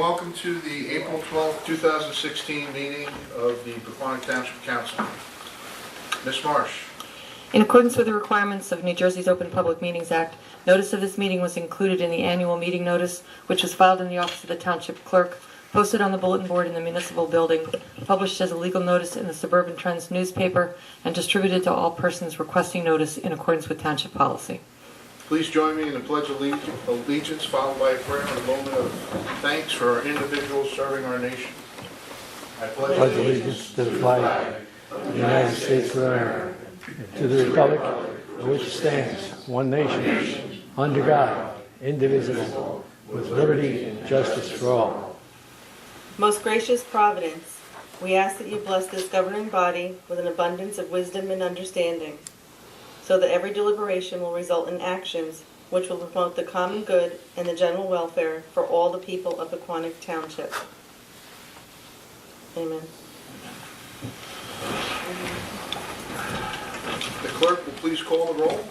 welcome to the April 12th, 2016 meeting of the Pequannock Township Council. Ms. Marsh. In accordance with the requirements of New Jersey's Open Public Meetings Act, notice of this meeting was included in the annual meeting notice, which was filed in the office of the Township Clerk, posted on the bulletin board in the municipal building, published as a legal notice in the Suburban Trends newspaper, and distributed to all persons requesting notice in accordance with Township policy. Please join me in the Pledge of Allegiance, followed by a prayer and a moment of thanks for our individuals serving our nation. I pledge allegiance to the flag of the United States of America, and to the republic for which stands one nation, under God, indivisible, with liberty and justice for all. Most gracious Providence, we ask that you bless this governing body with an abundance of wisdom and understanding, so that every deliberation will result in actions which will promote the common good and the general welfare for all the people of Pequannock Township. Amen. The clerk will please call the roll.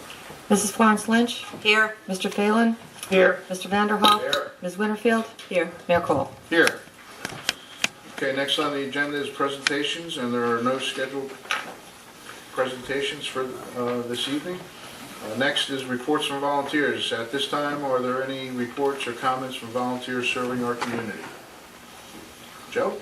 Mrs. Florence Lynch? Here. Mr. Phelan? Here. Mr. Vanderhoff? Here. Ms. Winterfield? Here. Mayor Cole? Here. Okay, next on the agenda is presentations, and there are no scheduled presentations for this evening. Next is reports from volunteers. At this time, are there any reports or comments from volunteers serving our community? Joe?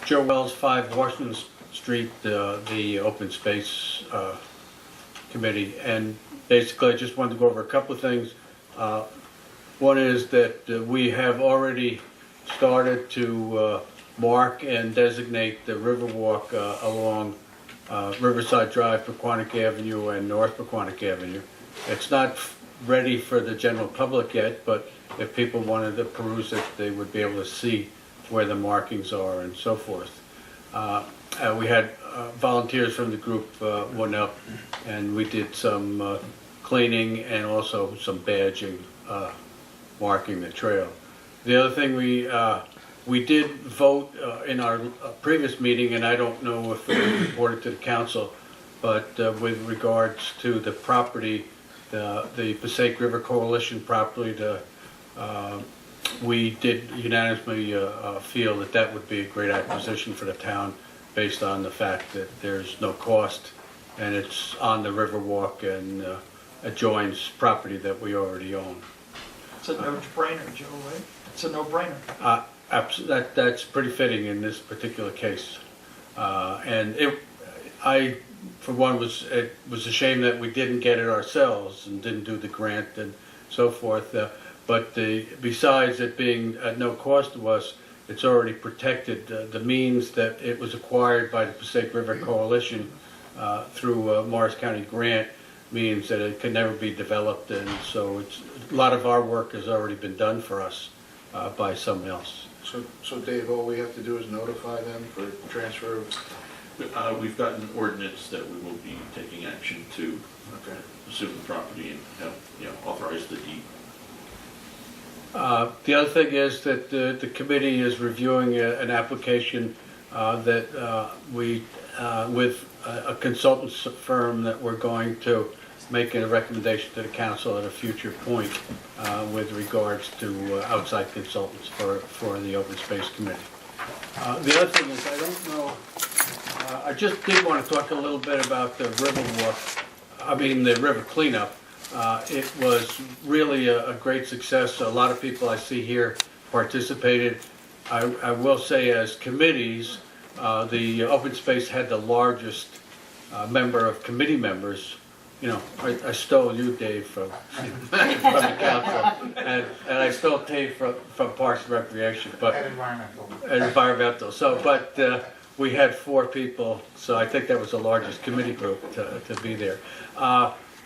Joe Wells, 5 Washington Street, the Open Space Committee. And basically, I just wanted to go over a couple of things. One is that we have already started to mark and designate the Riverwalk along Riverside Drive, Pequannock Avenue, and North Pequannock Avenue. It's not ready for the general public yet, but if people wanted to peruse it, they would be able to see where the markings are and so forth. We had volunteers from the group went up, and we did some cleaning and also some badging, marking the trail. The other thing we did vote in our previous meeting, and I don't know if it was reported to the council, but with regards to the property, the Passaic River Coalition property, we did unanimously feel that that would be a great acquisition for the town based on the fact that there's no cost and it's on the Riverwalk and adjoins property that we already own. It's a no-brainer, Joe, right? It's a no-brainer. That's pretty fitting in this particular case. And I, for one, it was a shame that we didn't get it ourselves and didn't do the grant and so forth. But besides it being at no cost to us, it's already protected. The means that it was acquired by the Passaic River Coalition through a Morris County grant means that it can never be developed, and so a lot of our work has already been done for us by someone else. So Dave, all we have to do is notify them for transfer of... We've got an ordinance that we will be taking action to assume the property and authorize the deed. The other thing is that the committee is reviewing an application that we, with a consultants firm, that we're going to make a recommendation to the council at a future point with regards to outside consultants for the Open Space Committee. The other thing is, I don't know, I just did want to talk a little bit about the the river cleanup. It was really a great success. A lot of people I see here participated. I will say, as committees, the Open Space had the largest member of committee members. You know, I stole you, Dave, from the council, and I stole Dave from Parks and Recreation, but and environmental. So, but we had 4 people, so I think that was the largest committee group to be there.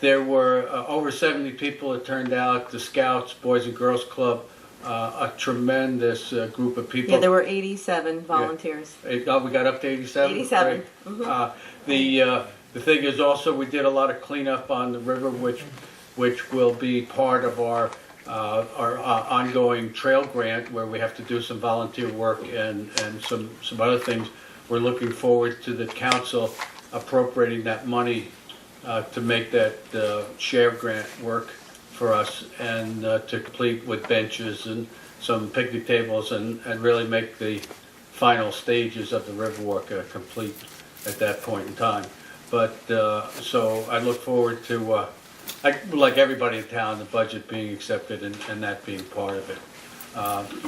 There were over 70 people that turned out, the Scouts, Boys and Girls Club, a tremendous group of people. Yeah, there were 87 volunteers. Yeah. Oh, we got up to 87? 87. Mm-hmm. The thing is also we did a lot of cleanup on the river, which will be part of our ongoing trail grant, where we have to do some volunteer work and some other things. We're looking forward to the council appropriating that money to make that share grant work for us, and to complete with benches and some picnic tables, and really make the final stages of the Riverwalk complete at that point in time. But, so I look forward to, like everybody in town, the budget being accepted and that being part of it.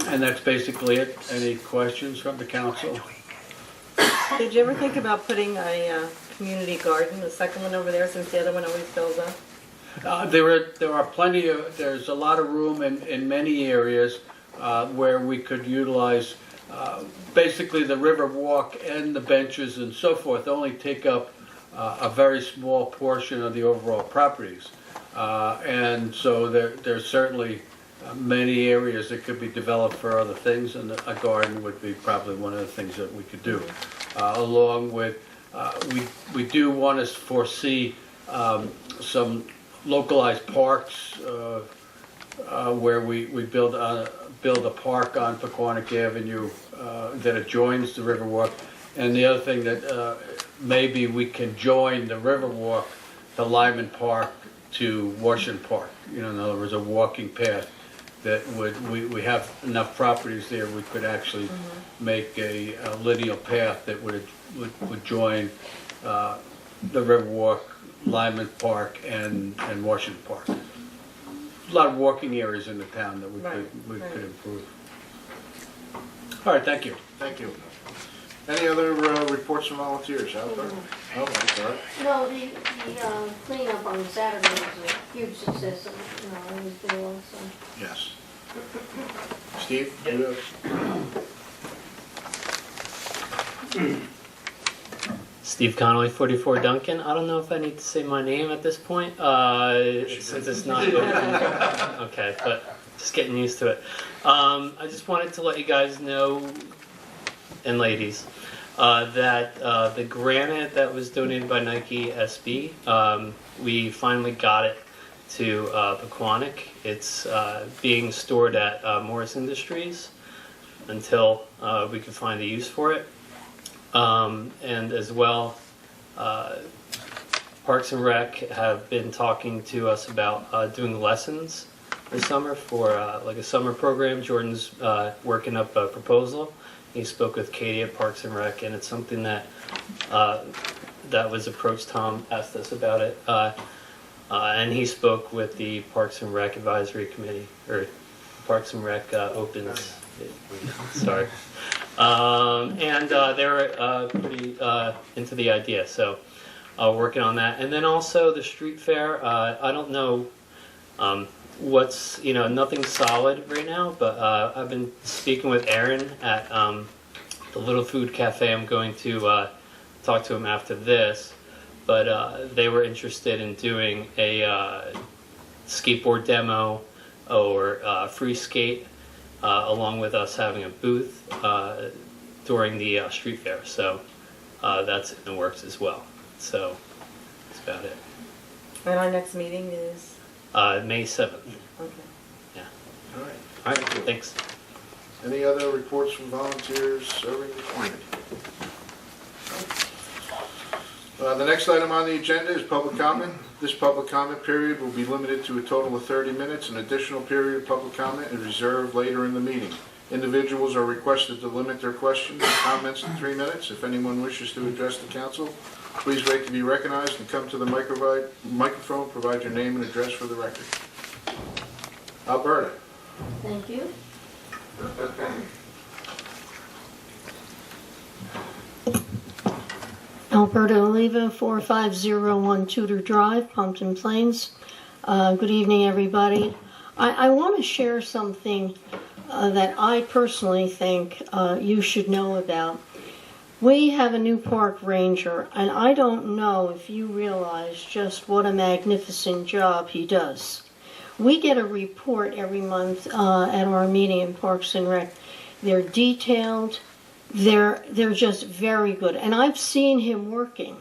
And that's basically it. Any questions from the council? Did you ever think about putting a community garden, the second one over there, since the other one always fills up? There's a lot of room in many areas where we could utilize, basically the river walk and the benches and so forth only take up a very small portion of the overall properties. And so there's certainly many areas that could be developed for other things, and a garden would be probably one of the things that we could do. Along with, we do want to foresee some localized parks where we build a park on Pequannock Avenue that adjoins the Riverwalk. And the other thing that maybe we can join the Riverwalk to Lyman Park to Washington Park. You know, in other words, a walking path that we have enough properties there, we could actually make a lineal path that would join the Riverwalk, Lyman Park, and Washington Park. A lot of walking areas in the town that we could improve. All right, thank you. Thank you. Any other reports from volunteers out there? Oh, I'm sorry. No, the cleanup on Saturday was a huge success, I was there also. Yes. Steve? You have- Steve Connolly, 44 Duncan. I don't know if I need to say my name at this point, since it's not open. Okay, but just getting used to it. I just wanted to let you guys know, and ladies, that the granite that was donated by Nike SB, we finally got it to Pequannock. It's being stored at Morris Industries until we can find a use for it. And as well, Parks and Rec have been talking to us about doing lessons this summer for like a summer program. Jordan's working up a proposal. He spoke with Katie at Parks and Rec, and it's something that that was approached. Tom asked us about it, and he spoke with the Parks and Rec Advisory Committee, or Parks and Rec opens. Sorry. And they're pretty into the idea, so working on that. And then also the street fair. I don't know what's, nothing solid right now, but I've been speaking with Aaron at the Little Food Cafe. I'm going to talk to him after this, but they were interested in doing a skateboard demo or free skate, along with us having a booth during the street fair. So that's in the works as well. So that's about it. And our next meeting is? May 7th. Okay. Yeah. All right. All right, thanks. Any other reports from volunteers serving the community? The next item on the agenda is public comment. This public comment period will be limited to a total of 30 minutes. An additional period of public comment is reserved later in the meeting. Individuals are requested to limit their questions and comments to 3 minutes. If anyone wishes to address the council, please wait to be recognized and come to the microphone. Provide your name and address for the record. Alberta. Thank you. Alberta Oliva, 4501 Tudor Drive, Pumpkin Plains. Good evening, everybody. I want to share something that I personally think you should know about. We have a new park ranger, and I don't know if you realize just what a magnificent job he does. We get a report every month at our meeting in Parks and Rec. They're detailed. They're just very good, and I've seen him working.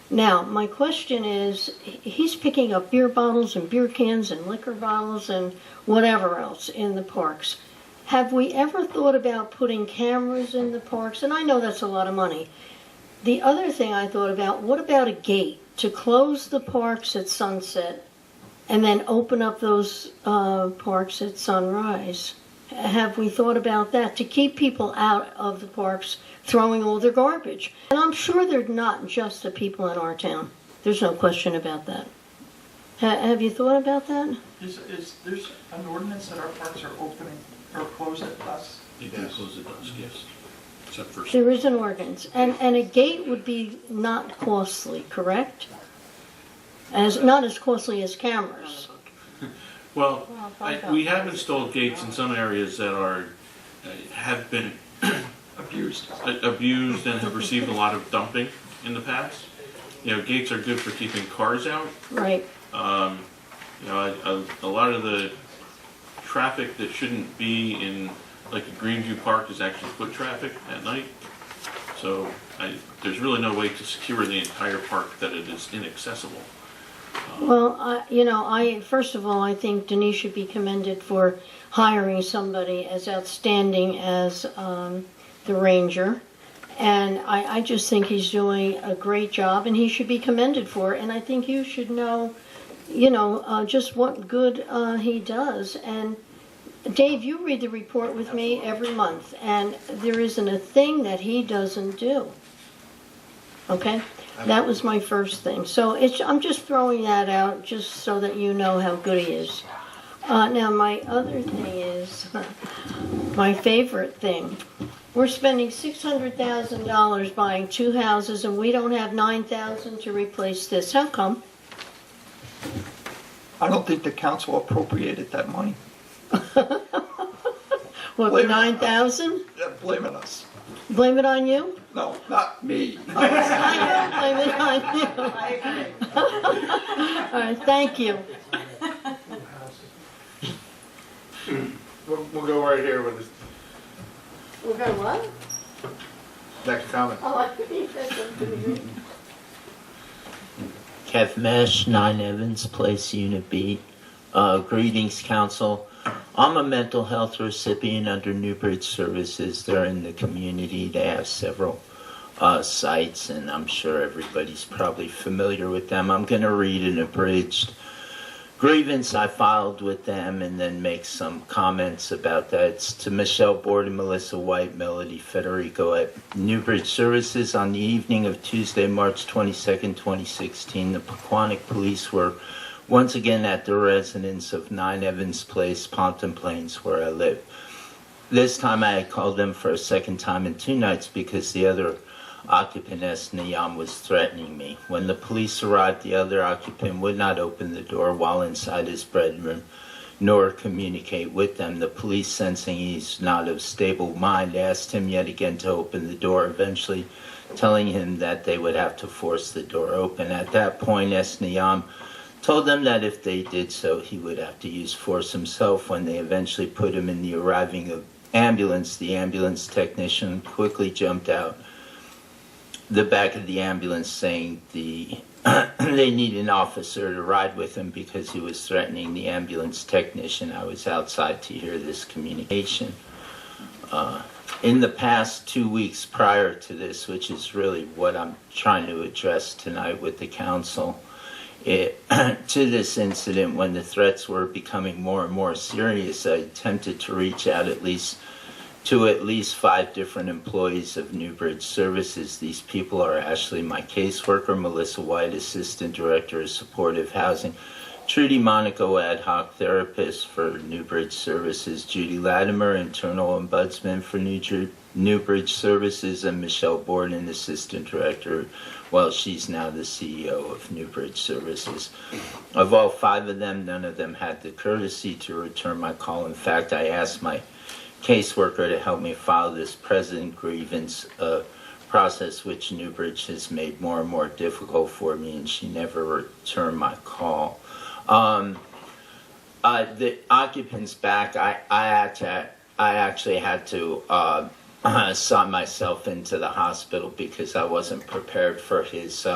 Now, my question is, he's picking up beer bottles and beer cans and liquor bottles and whatever else in the parks. Have we ever thought about putting cameras in the parks? And I know that's a lot of money. The other thing I thought about, what about a gate to close the parks at sunset and then open up those parks at sunrise. Have we thought about that, to keep people out of the parks throwing all their garbage? And I'm sure they're not just the people in our town. There's no question about that. Have you thought about that? Is there's an ordinance that our parks are opening or closed at dusk? They do close at dusk, yes, except for. There is an ordinance, and a gate would be not costly, correct? Not as costly as cameras. Well, Well, we have installed gates in some areas that have been Abused. abused and have received a lot of dumping in the past. You know, gates are good for keeping cars out. Right. You know, a lot of the traffic that shouldn't be in, like a Greenview Park, is actually foot traffic at night. So there's really no way to secure the entire park that it is inaccessible. Well, first of all, I think Denise should be commended for hiring somebody as outstanding as the ranger. And I just think he's doing a great job, and he should be commended for it. And I think you should know, just what good he does. And Dave, you read the report with me every month, and there isn't a thing that he doesn't do. Okay? That was my first thing. So I'm just throwing that out just so that you know how good he is. Now, my other thing is, my favorite thing. We're spending $600,000 buying 2 houses, and we don't have $9,000 to replace this. How come? I don't think the council appropriated that money. What, Blame the it. $9,000? They're blaming us. Blame it on you? No, not me. I will blame it on you. All right, thank you. We'll go right here with We're going what? the next comment. Oh, I think that's something. Kev Mesh, 9 Evans Place, Unit B. Greetings, Council. I'm a mental health recipient under Newbridge Services. They're in the community. They have several sites, and I'm sure everybody's probably familiar with them. I'm going to read an abridged grievance I filed with them and then make some comments about that. It's to Michelle Borden, Melissa White, Melody Federico at Newbridge Services. On the evening of Tuesday, March 22nd, 2016, the Pequannock police were once again at the residence of 9 Evans Place, Ponton Plains, where I live. This time I had called them for a second time in 2 nights because the other occupant, Niyam, was threatening me. When the police arrived, the other occupant would not open the door while inside his bedroom, nor communicate with them. The police, sensing he's not of stable mind, asked him yet again to open the door, eventually telling him that they would have to force the door open. At that point, Niyam told them that if they did so, he would have to use force himself. When they eventually put him in the arriving ambulance, the ambulance technician quickly jumped out the back of the ambulance saying they need an officer to ride with him because he was threatening the ambulance technician. I was outside to hear this communication. In the past 2 weeks prior to this, which is really what I'm trying to address tonight with the council, to this incident, when the threats were becoming more and more serious, I attempted to reach out to at least 5 different employees of Newbridge Services. These people are Ashley, my caseworker, Melissa White, Assistant Director of Supportive Housing, Trudy Monaco, Ad Hoc Therapist for Newbridge Services, Judy Latimer, Internal Ombudsman for Newbridge Services, and Michelle Borden, Assistant Director. Well, she's now the CEO of Newbridge Services. Of all 5 of them, none of them had the courtesy to return my call. In fact, I asked my caseworker to help me file this present grievance process, which Newbridge has made more and more difficult for me, and she never returned my call. The occupant's back. I actually had to sign myself into the hospital because I wasn't prepared for his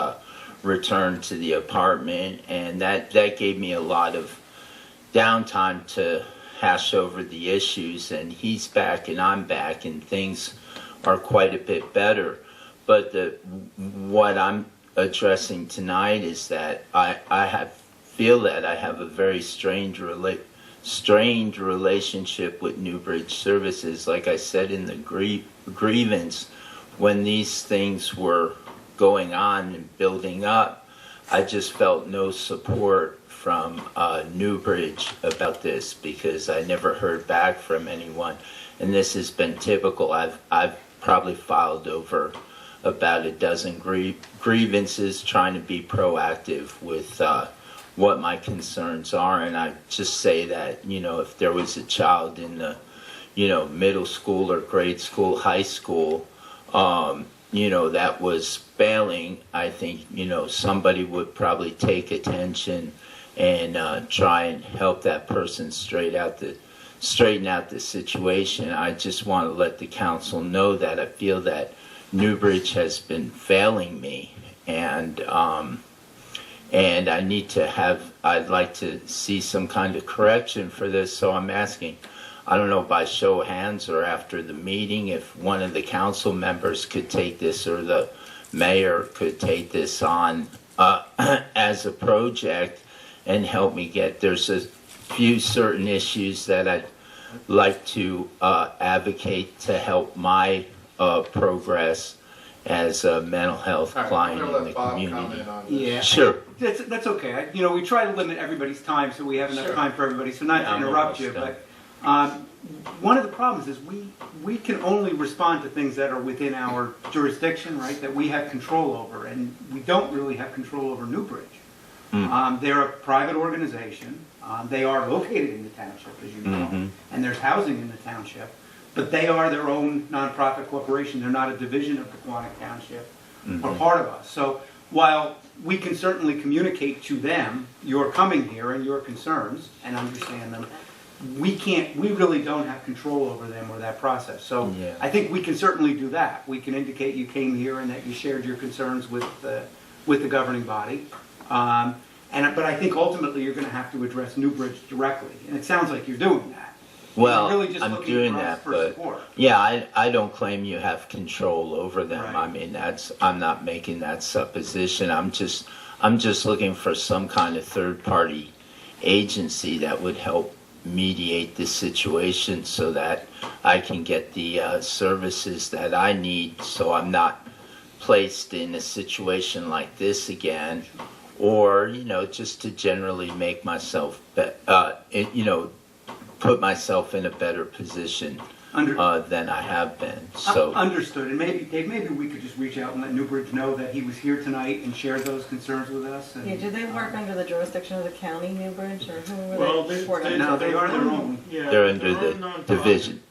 return to the apartment, and that gave me a lot of downtime to hash over the issues, and he's back and I'm back, and things are quite a bit better. But what I'm addressing tonight is that I have feel that I have a very strained relationship with Newbridge Services. Like I said in the grievance, when these things were going on and building up, I just felt no support from Newbridge about this because I never heard back from anyone. And this has been typical. I've probably filed over about a dozen grievances trying to be proactive with what my concerns are. And I just say that, if there was a child in the, middle school or grade school, high school, that was failing, I think, somebody would probably take attention and try and help that person straighten out the situation. I just want to let the council know that I feel that Newbridge has been failing me, and I'd like to see some kind of correction for this. So I'm asking, I don't know, by show of hands or after the meeting, if one of the council members could take this, or the mayor could take this on as a project and help me there's a few certain issues that I'd like to advocate to help my progress as a mental health client in the community. Yeah, Sure. That's okay. We try to limit everybody's time so we have enough time for everybody. So not to I'm interrupt you, almost but one of the problems is we can only respond to things that are within our jurisdiction, right? That we have control over, and we don't really have control over Newbridge. They're a private organization. They are located in the township, as you know, and there's housing in the township. But they are their own nonprofit corporation. They're not a division of Pequannock Township or part of us. So while we can certainly communicate to them your coming here and your concerns and understand them, we really don't have control over them or that process. So I think we can certainly do that. We can indicate you came here and that you shared your concerns with the governing body. But I think ultimately you're going to have to address Newbridge directly. And it sounds like you're doing that. Well, really just I'm looking doing for us that, for but support. I don't claim you have control over them. Right. I mean, I'm not making that supposition. I'm just looking for some kind of third-party agency that would help mediate this situation so that I can get the services that I need, so I'm not placed in a situation like this again, or just to generally make myself put myself in a better position than I have been. So Understood. And maybe we could just reach out and let Newbridge know that he was here tonight and shared those concerns with us. And Do they work under the jurisdiction of the county, Newbridge, or who were Well, they reporting? No, they are their own. they're under the division,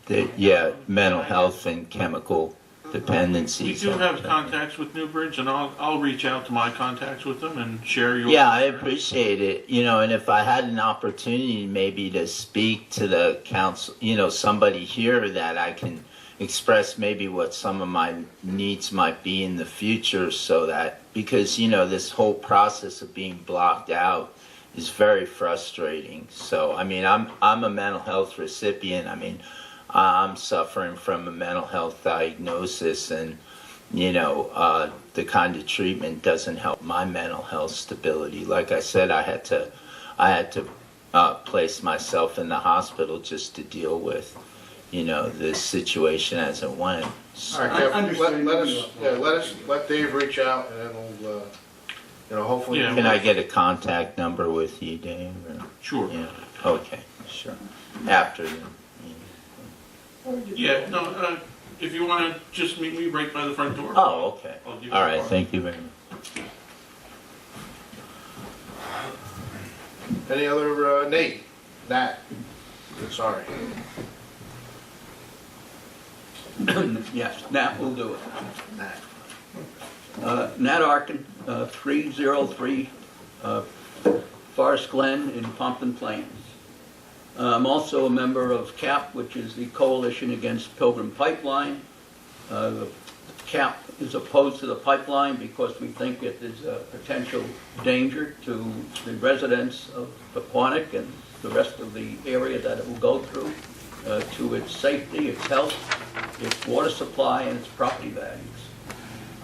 mental health and chemical dependencies. We do have contacts with Newbridge, and I'll reach out to my contacts with them and share your. Yeah, I appreciate it. And if I had an opportunity maybe to speak to the council, somebody here that I can express maybe what some of my needs might be in the future, so that, because, this whole process of being blocked out is very frustrating. So, I mean, I'm a mental health recipient. I mean, I'm suffering from a mental health diagnosis, and the kind of treatment doesn't help my mental health stability. Like I said, I had to place myself in the hospital just to deal with this situation as it went. All right, Kev, let Dave reach out, and then we'll, hopefully. Yeah. Can I get a contact number with you, Dave? Or? Sure. Yeah. Okay. Sure. After the. Yeah, no, if you want to just meet me right by the front door. Oh, okay. I'll give you All a right. card. Thank you very much. Any other, Nat? Sorry. Yes, Nat will do it. Nat. Nat Arkin, 303 Forest Glen in Pompton Plains. I'm also a member of CAP, which is the Coalition Against Pilgrim Pipeline. CAP is opposed to the pipeline because we think it is a potential danger to the residents of Pequannock and the rest of the area that it will go through, to its safety, its health, its water supply, and its property values.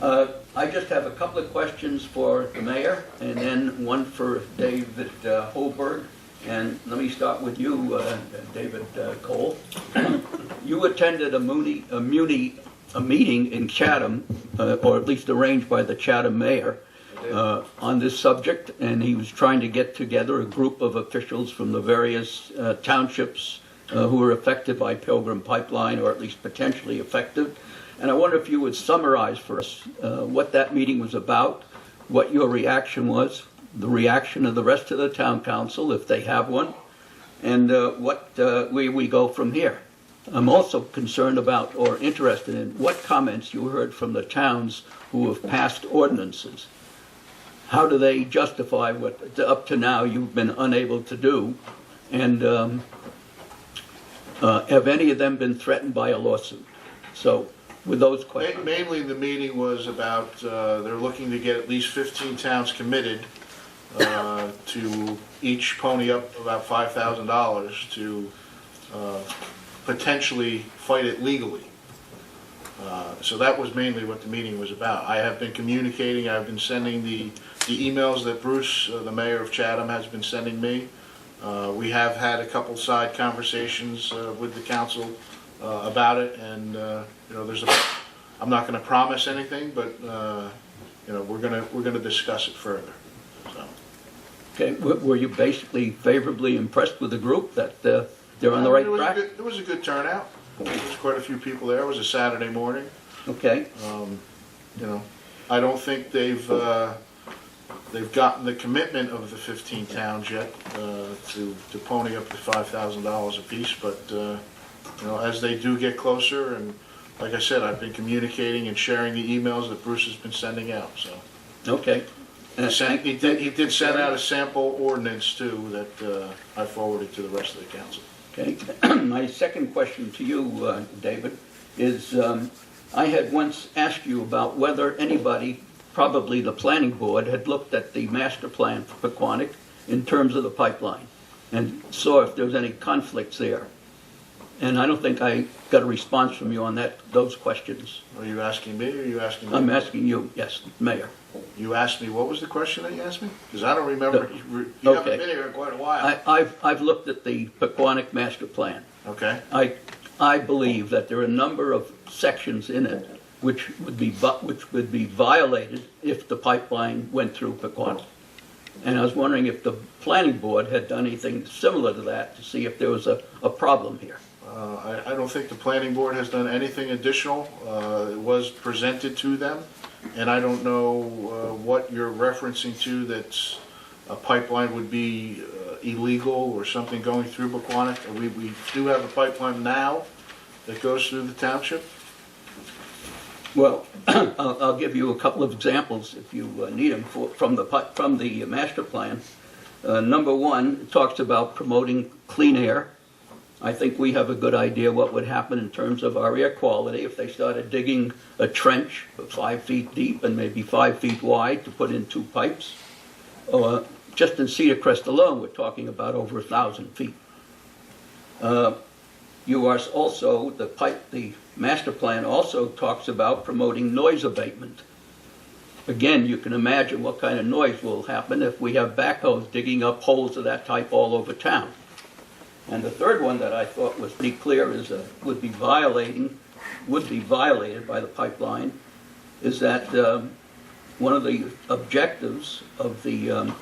I just have a couple of questions for the mayor, and then one for David Holberg. And let me start with you, David Cole. You attended a meeting in Chatham, or at least arranged by the Chatham mayor, on this subject, and he was trying to get together a group of officials from the various townships who were affected by Pilgrim Pipeline, or at least potentially affected. And I wonder if you would summarize for us what that meeting was about, what your reaction was, the reaction of the rest of the town council, if they have one, and where we go from here. I'm also concerned about, or interested in, what comments you heard from the towns who have passed ordinances. How do they justify what up to now you've been unable to do? And have any of them been threatened by a lawsuit? So, with those questions. Mainly the meeting was about, they're looking to get at least 15 towns committed to each pony up about $5,000 to potentially fight it legally. So that was mainly what the meeting was about. I have been communicating, I've been sending the emails that Bruce, the mayor of Chatham, has been sending me. We have had a couple side conversations with the council about it, and there's I'm not going to promise anything, but we're going to discuss it further. So. Okay, were you basically favorably impressed with the group that they're on the right track? It was a good turnout. There was quite a few people there. It was a Saturday morning. Okay. I don't think they've gotten the commitment of the 15 towns yet to pony up to $5,000 apiece, but as they do get closer, and like I said, I've been communicating and sharing the emails that Bruce has been sending out. So. Okay. He did send out a sample ordinance too that I forwarded to the rest of the council. Okay. My second question to you, David, is I had once asked you about whether anybody, probably the planning board, had looked at the master plan for Pequannock in terms of the pipeline and saw if there was any conflicts there. And I don't think I got a response from you on those questions. Are you asking me or are you asking me? I'm asking you, yes, Mayor. You asked me, what was the question that you asked me? Because I don't remember. You haven't been here in quite a while. I've looked at the Pequannock master plan. Okay. I believe that there are a number of sections in it which would be violated if the pipeline went through Pequannock. And I was wondering if the planning board had done anything similar to that to see if there was a problem here. I don't think the planning board has done anything additional. It was presented to them, and I don't know what you're referencing to that a pipeline would be illegal or something going through Pequannock. We do have a pipeline now that goes through the township. Well, I'll give you a couple of examples if you need them from the master plan. Number one, it talks about promoting clean air. I think we have a good idea what would happen in terms of our air quality if they started digging a trench 5 feet deep and maybe 5 feet wide to put in 2 pipes. Just in Cedar Crest alone, we're talking about over 1,000 feet. You are also, the master plan also talks about promoting noise abatement. Again, you can imagine what kind of noise will happen if we have backhoes digging up holes of that type all over town. And the third one that I thought was pretty clear is would be violated by the pipeline is that one of the objectives of the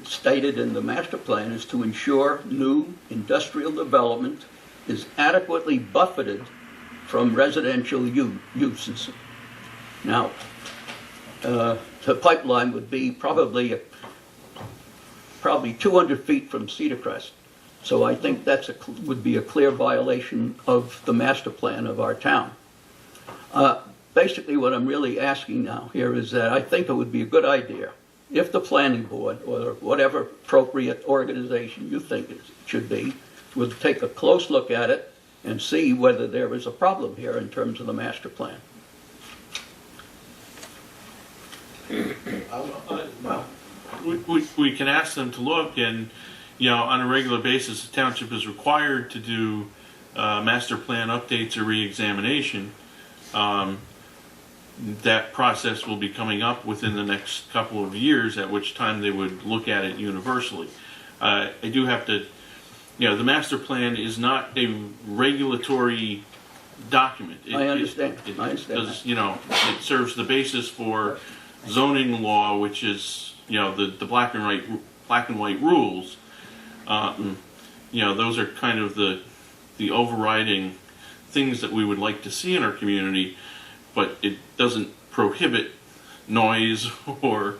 stated in the master plan is to ensure new industrial development is adequately buffeted from residential uses. Now, the pipeline would be probably 200 feet from Cedar Crest. So I think would be a clear violation of the master plan of our town. Basically what I'm really asking now here is that I think it would be a good idea if the planning board or whatever appropriate organization you think it should be would take a close look at it and see whether there is a problem here in terms of the master plan. Well, we can ask them to look, and on a regular basis, the township is required to do master plan updates or re-examination. that process will be coming up within the next couple of years, at which time they would look at it universally. I do have to, the master plan is not a regulatory document. I understand. I understand Does, it serves the basis for zoning law, which is, the black and white rules. Those are kind of the overriding things that we would like to see in our community, but it doesn't prohibit noise or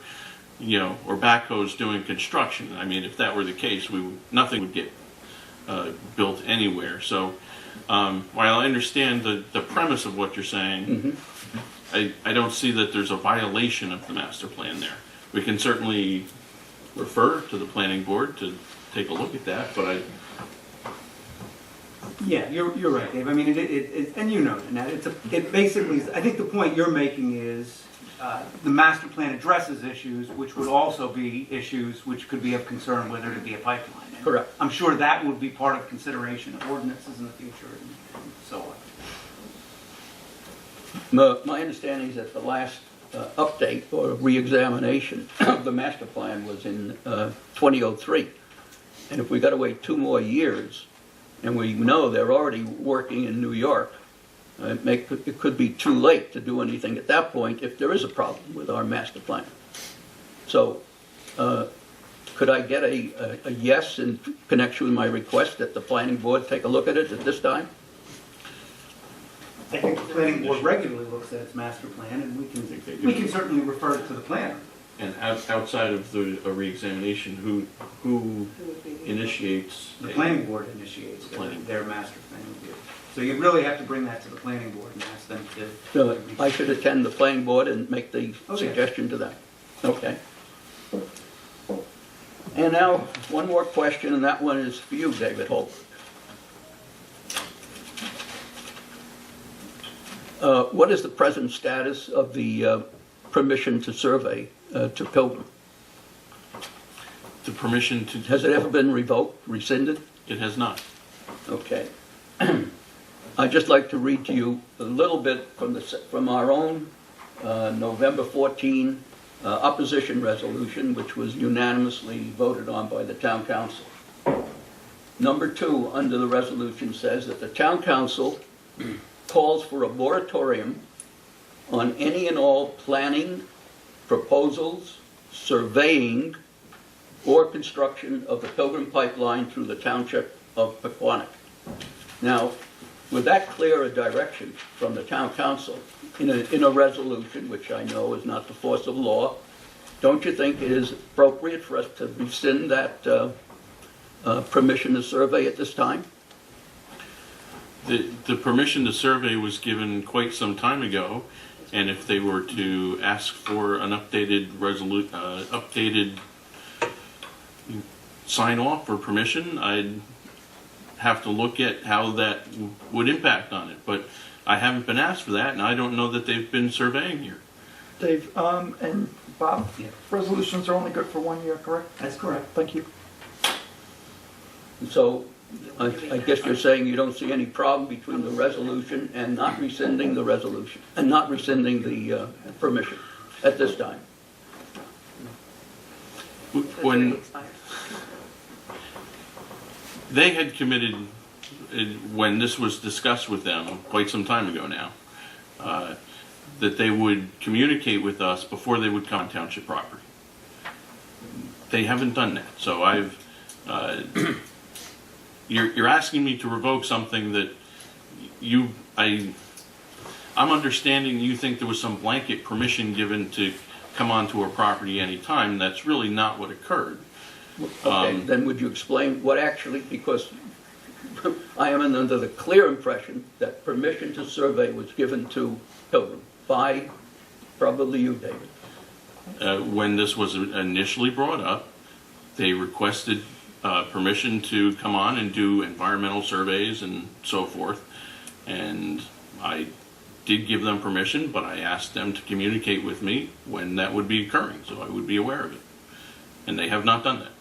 backhoes doing construction. I mean, if that were the case, nothing would get built anywhere. So while I understand the premise of what you're saying, I don't see that there's a violation of the master plan there. We can certainly refer to the planning board to take a look at that, but Yeah, you're right, Dave. I mean, and you know that it basically, I think the point you're making is the master plan addresses issues which would also be issues which could be of concern whether to be a pipeline. And Correct. I'm sure that would be part of consideration of ordinances in the future and so on. My understanding is that the last update or re-examination of the master plan was in 2003. And if we got to wait 2 more years, and we know they're already working in New York, it could be too late to do anything at that point if there is a problem with our master plan. So could I get a yes in connection with my request that the planning board take a look at it at this time? I think the planning board regularly looks at its master plan and we can certainly refer it to the planner. and outside of a re-examination, who initiates? The planning board initiates their master plan review. So you really have to bring that to the planning board and ask them to. So I should attend the planning board and make the suggestion to them. Okay. And now, one more question, and that one is for you, David Holt. What is the present status of the permission to survey to Pilgrim? The permission to... Has it ever been revoked, rescinded? It has not. Okay. I'd just like to read to you a little bit from our own November 14 opposition resolution, which was unanimously voted on by the town council. Number 2 under the resolution says that the town council calls for a moratorium on any and all planning, proposals, surveying, or construction of the Pilgrim Pipeline through the township of Pequannock. Now, with that clear a direction from the town council in a resolution, which I know is not the force of law, don't you think it is appropriate for us to rescind that permission to survey at this time? The permission to survey was given quite some time ago, and if they were to ask for an updated sign off or permission, I'd have to look at how that would impact on it. But I haven't been asked for that, and I don't know that they've been surveying here. Dave, and Bob, resolutions are only good for 1 year, correct? That's correct. Thank you. So I guess you're saying you don't see any problem between the resolution and not rescinding the resolution, and not rescinding the permission at this time? When they had committed, when this was discussed with them quite some time ago now, that they would communicate with us before they would come on township property. They haven't done that, so you're asking me to revoke something that I'm understanding you think there was some blanket permission given to come onto our property anytime. That's really not what occurred. Okay, then would you explain what actually, because I am under the clear impression that permission to survey was given to Pilgrim by probably you, David. When this was initially brought up, they requested permission to come on and do environmental surveys and so forth, and I did give them permission, but I asked them to communicate with me when that would be occurring, so I would be aware of it, and they have not done that.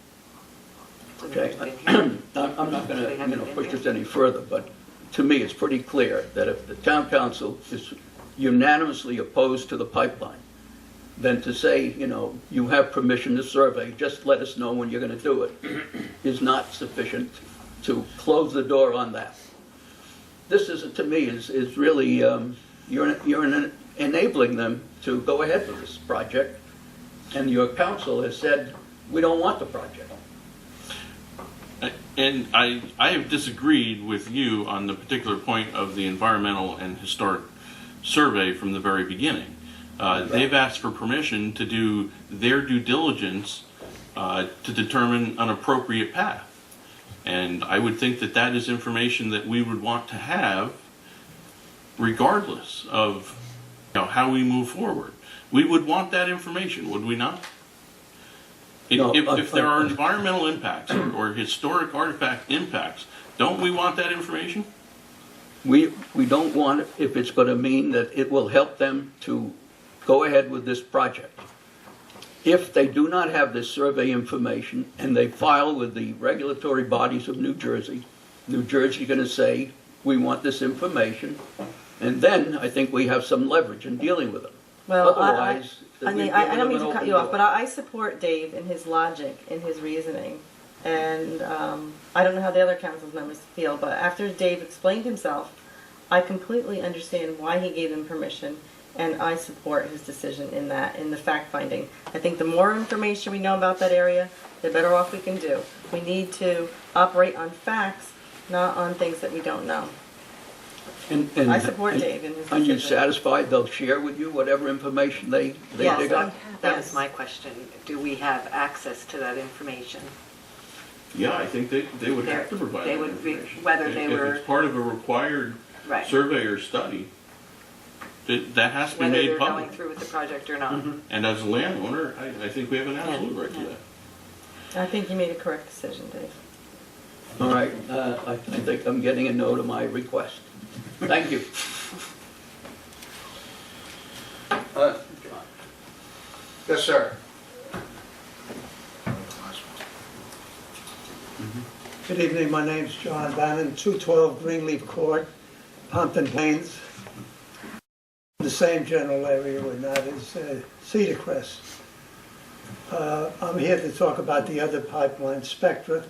Okay, I'm not going to push this any further, but to me it's pretty clear that if the town council is unanimously opposed to the pipeline than to say, you know, you have permission to survey, just let us know when you're going to do it, is not sufficient to close the door on that. This is, to me, is really, you're enabling them to go ahead with this project, and your council has said, we don't want the project. And I have disagreed with you on the particular point of the environmental and historic survey from the very beginning. They've asked for permission to do their due diligence to determine an appropriate path. And I would think that that is information that we would want to have regardless of, you know, how we move forward. We would want that information, would we not? If there are environmental impacts or historic artifact impacts, don't we want that information? We don't want it if it's going to mean that it will help them to go ahead with this project. If they do not have this survey information and they file with the regulatory bodies of New Jersey is going to say, we want this information, and then I think we have some leverage in dealing with them. Well, Otherwise, I don't mean to cut you off, but I support Dave in his logic, in his reasoning. And I don't know how the other council members feel, but after Dave explained himself, I completely understand why he gave them permission, and I support his decision in the fact-finding. I think the more information we know about that area, the better off we can do. We need to operate on facts, not on things that we don't know. And I support Dave in his decision. Are you satisfied they'll share with you whatever information they Yes, dig up? That Yes. was my question. Do we have access to that information? Yeah, I think they would have to provide They that would be, information. whether they If were, it's part of a required right, survey or study, that has to be whether made they're going public. through with the project or not. And as a landowner, I think we have an absolute right to that. I think you made a correct decision, Dave. All right, I think I'm getting a no to my request. Thank you. John. Yes, sir. Good evening, my name's John Bannon, 212 Greenleaf Court, Pompton Plains. The same general area, and that is Cedar Crest. I'm here to talk about the other pipeline, Spectra.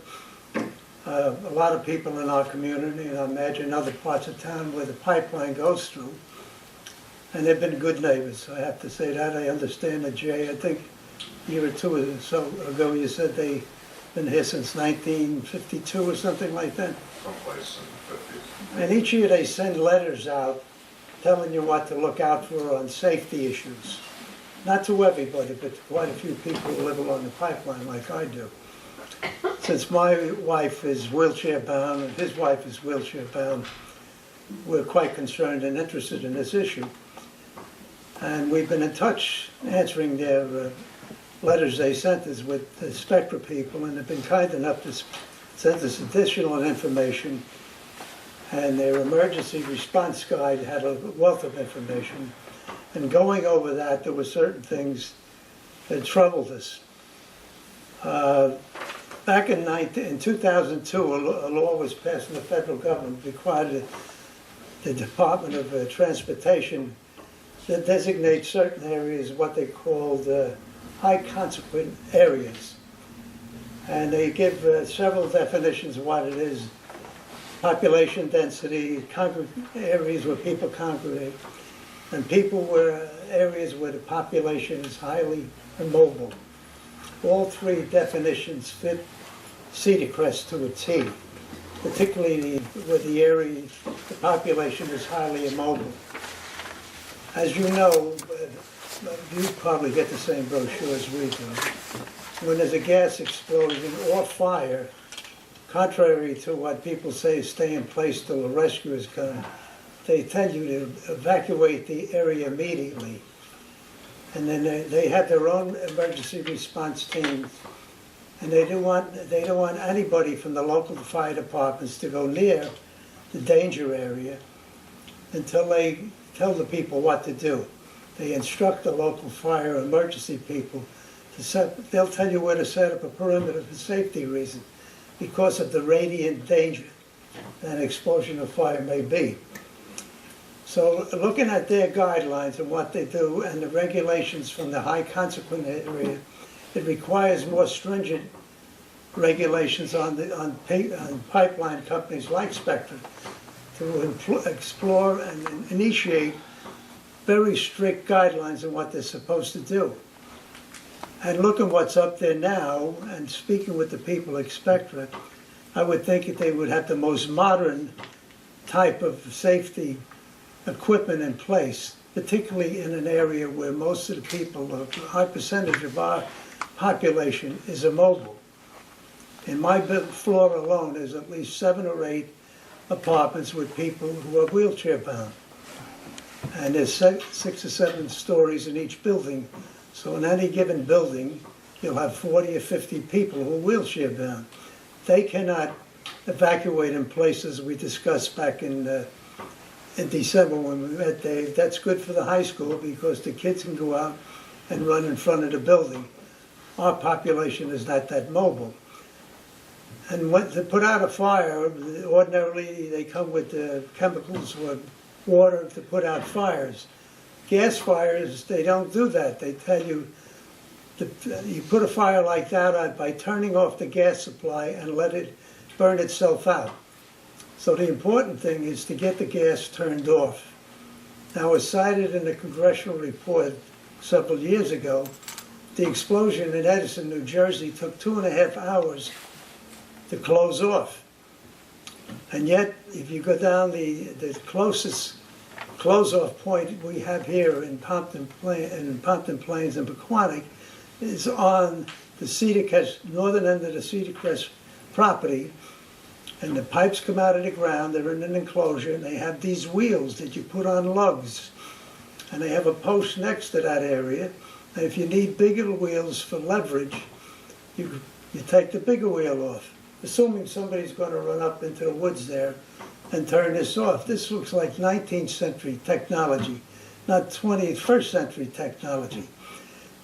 A lot of people in our community, and I imagine other parts of town where the pipeline goes through, and they've been good neighbors, I have to say that. I understand that, Jay, I think a year or two or so ago you said they've been here since 1952 or something like that. Someplace in the 50s. And each year they send letters out telling you what to look out for on safety issues. Not to everybody, but to quite a few people who live along the pipeline like I do. Since my wife is wheelchair bound and his wife is wheelchair bound, we're quite concerned and interested in this issue. And we've been in touch answering their letters they sent us with the Spectra people, and they've been kind enough to send us additional information. And their emergency response guide had a wealth of information. And going over that, there were certain things that troubled us. Back in 2002, a law was passed in the federal government required the Department of Transportation to designate certain areas, what they called high consequent areas. And they give several definitions of what it is: population density, areas where people congregate, and areas where the population is highly immobile. All three definitions fit Cedar Crest to a T, particularly where the population is highly immobile. As you know, you probably get the same brochure as we do. When there's a gas explosion or fire, contrary to what people say, stay in place till the rescuers come, they tell you to evacuate the area immediately. And then they have their own emergency response teams, and they don't want anybody from the local fire departments to go near the danger area until they tell the people what to do. They instruct the local fire emergency people they'll tell you where to set up a perimeter for safety reasons because of the radiant danger that an explosion of fire may be. So looking at their guidelines and what they do and the regulations from the high consequence area, it requires more stringent regulations on pipeline companies like Spectra to explore and initiate very strict guidelines on what they're supposed to do. And looking what's up there now and speaking with the people at Spectra, I would think that they would have the most modern type of safety equipment in place, particularly in an area where most of the people, a high percentage of our population is immobile. In my floor alone, there's at least 7 or 8 apartments with people who are wheelchair bound. And there's 6 or 7 stories in each building. So in any given building, you'll have 40 or 50 people who are wheelchair bound. They cannot evacuate in places we discussed back in December when we met, Dave. That's good for the high school because the kids can go out and run in front of the building. Our population is not that mobile. And when to put out a fire, ordinarily they come with chemicals or water to put out fires. Gas fires, they don't do that. They tell you you put a fire like that out by turning off the gas supply and let it burn itself out. So the important thing is to get the gas turned off. Now, as cited in the congressional report several years ago, the explosion in Edison, New Jersey took 2.5 hours to close off. And yet, if you go down the closest close-off point we have here in Pompton Plains and Pequannock is on the Cedar Crest, northern end of the Cedar Crest property, and the pipes come out of the ground. They're in an enclosure, and they have these wheels that you put on lugs, and they have a post next to that area. And if you need bigger wheels for leverage, you take the bigger wheel off, assuming somebody's going to run up into the woods there and turn this off. This looks like 19th century technology, not 21st century technology.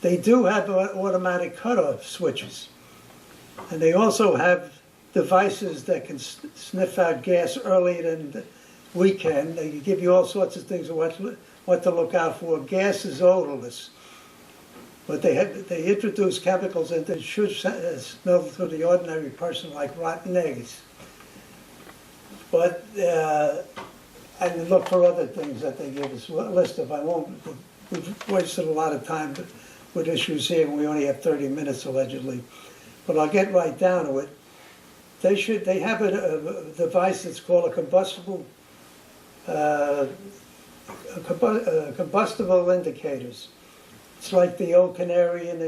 They do have automatic cutoff switches, and they also have devices that can sniff out gas earlier than we can. They can give you all sorts of things of what to look out for. Gas is odorless, but they introduce chemicals in that should smell to the ordinary person like rotten eggs. But and look for other things that they give us a list of. We've wasted a lot of time with issues here, and we only have 30 minutes allegedly. But I'll get right down to it. They have a device that's called a combustible indicators. It's like the old canary in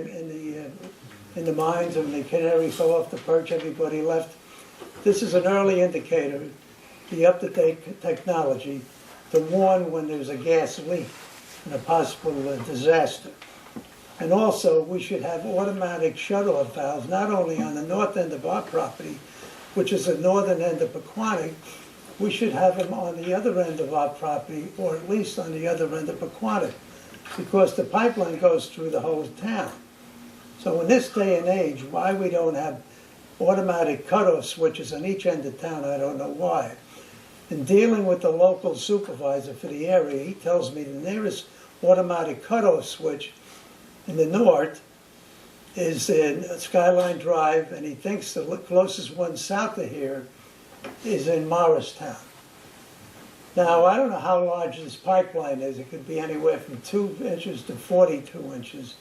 the mines, and the canary fell off the perch, everybody left. This is an early indicator, the up-to-date technology, to warn when there's a gas leak and a possible disaster. And also, we should have automatic shut-off valves, not only on the north end of our property, which is the northern end of Pequannock. We should have them on the other end of our property, or at least on the other end of Pequannock, because the pipeline goes through the whole town. So in this day and age, why we don't have automatic cutoff switches on each end of town, I don't know why. In dealing with the local supervisor for the area, he tells me the nearest automatic cutoff switch in the north is in Skyline Drive, and he thinks the closest one south of here is in Morristown. Now, I don't know how large this pipeline is. It could be anywhere from 2 inches to 42 inches.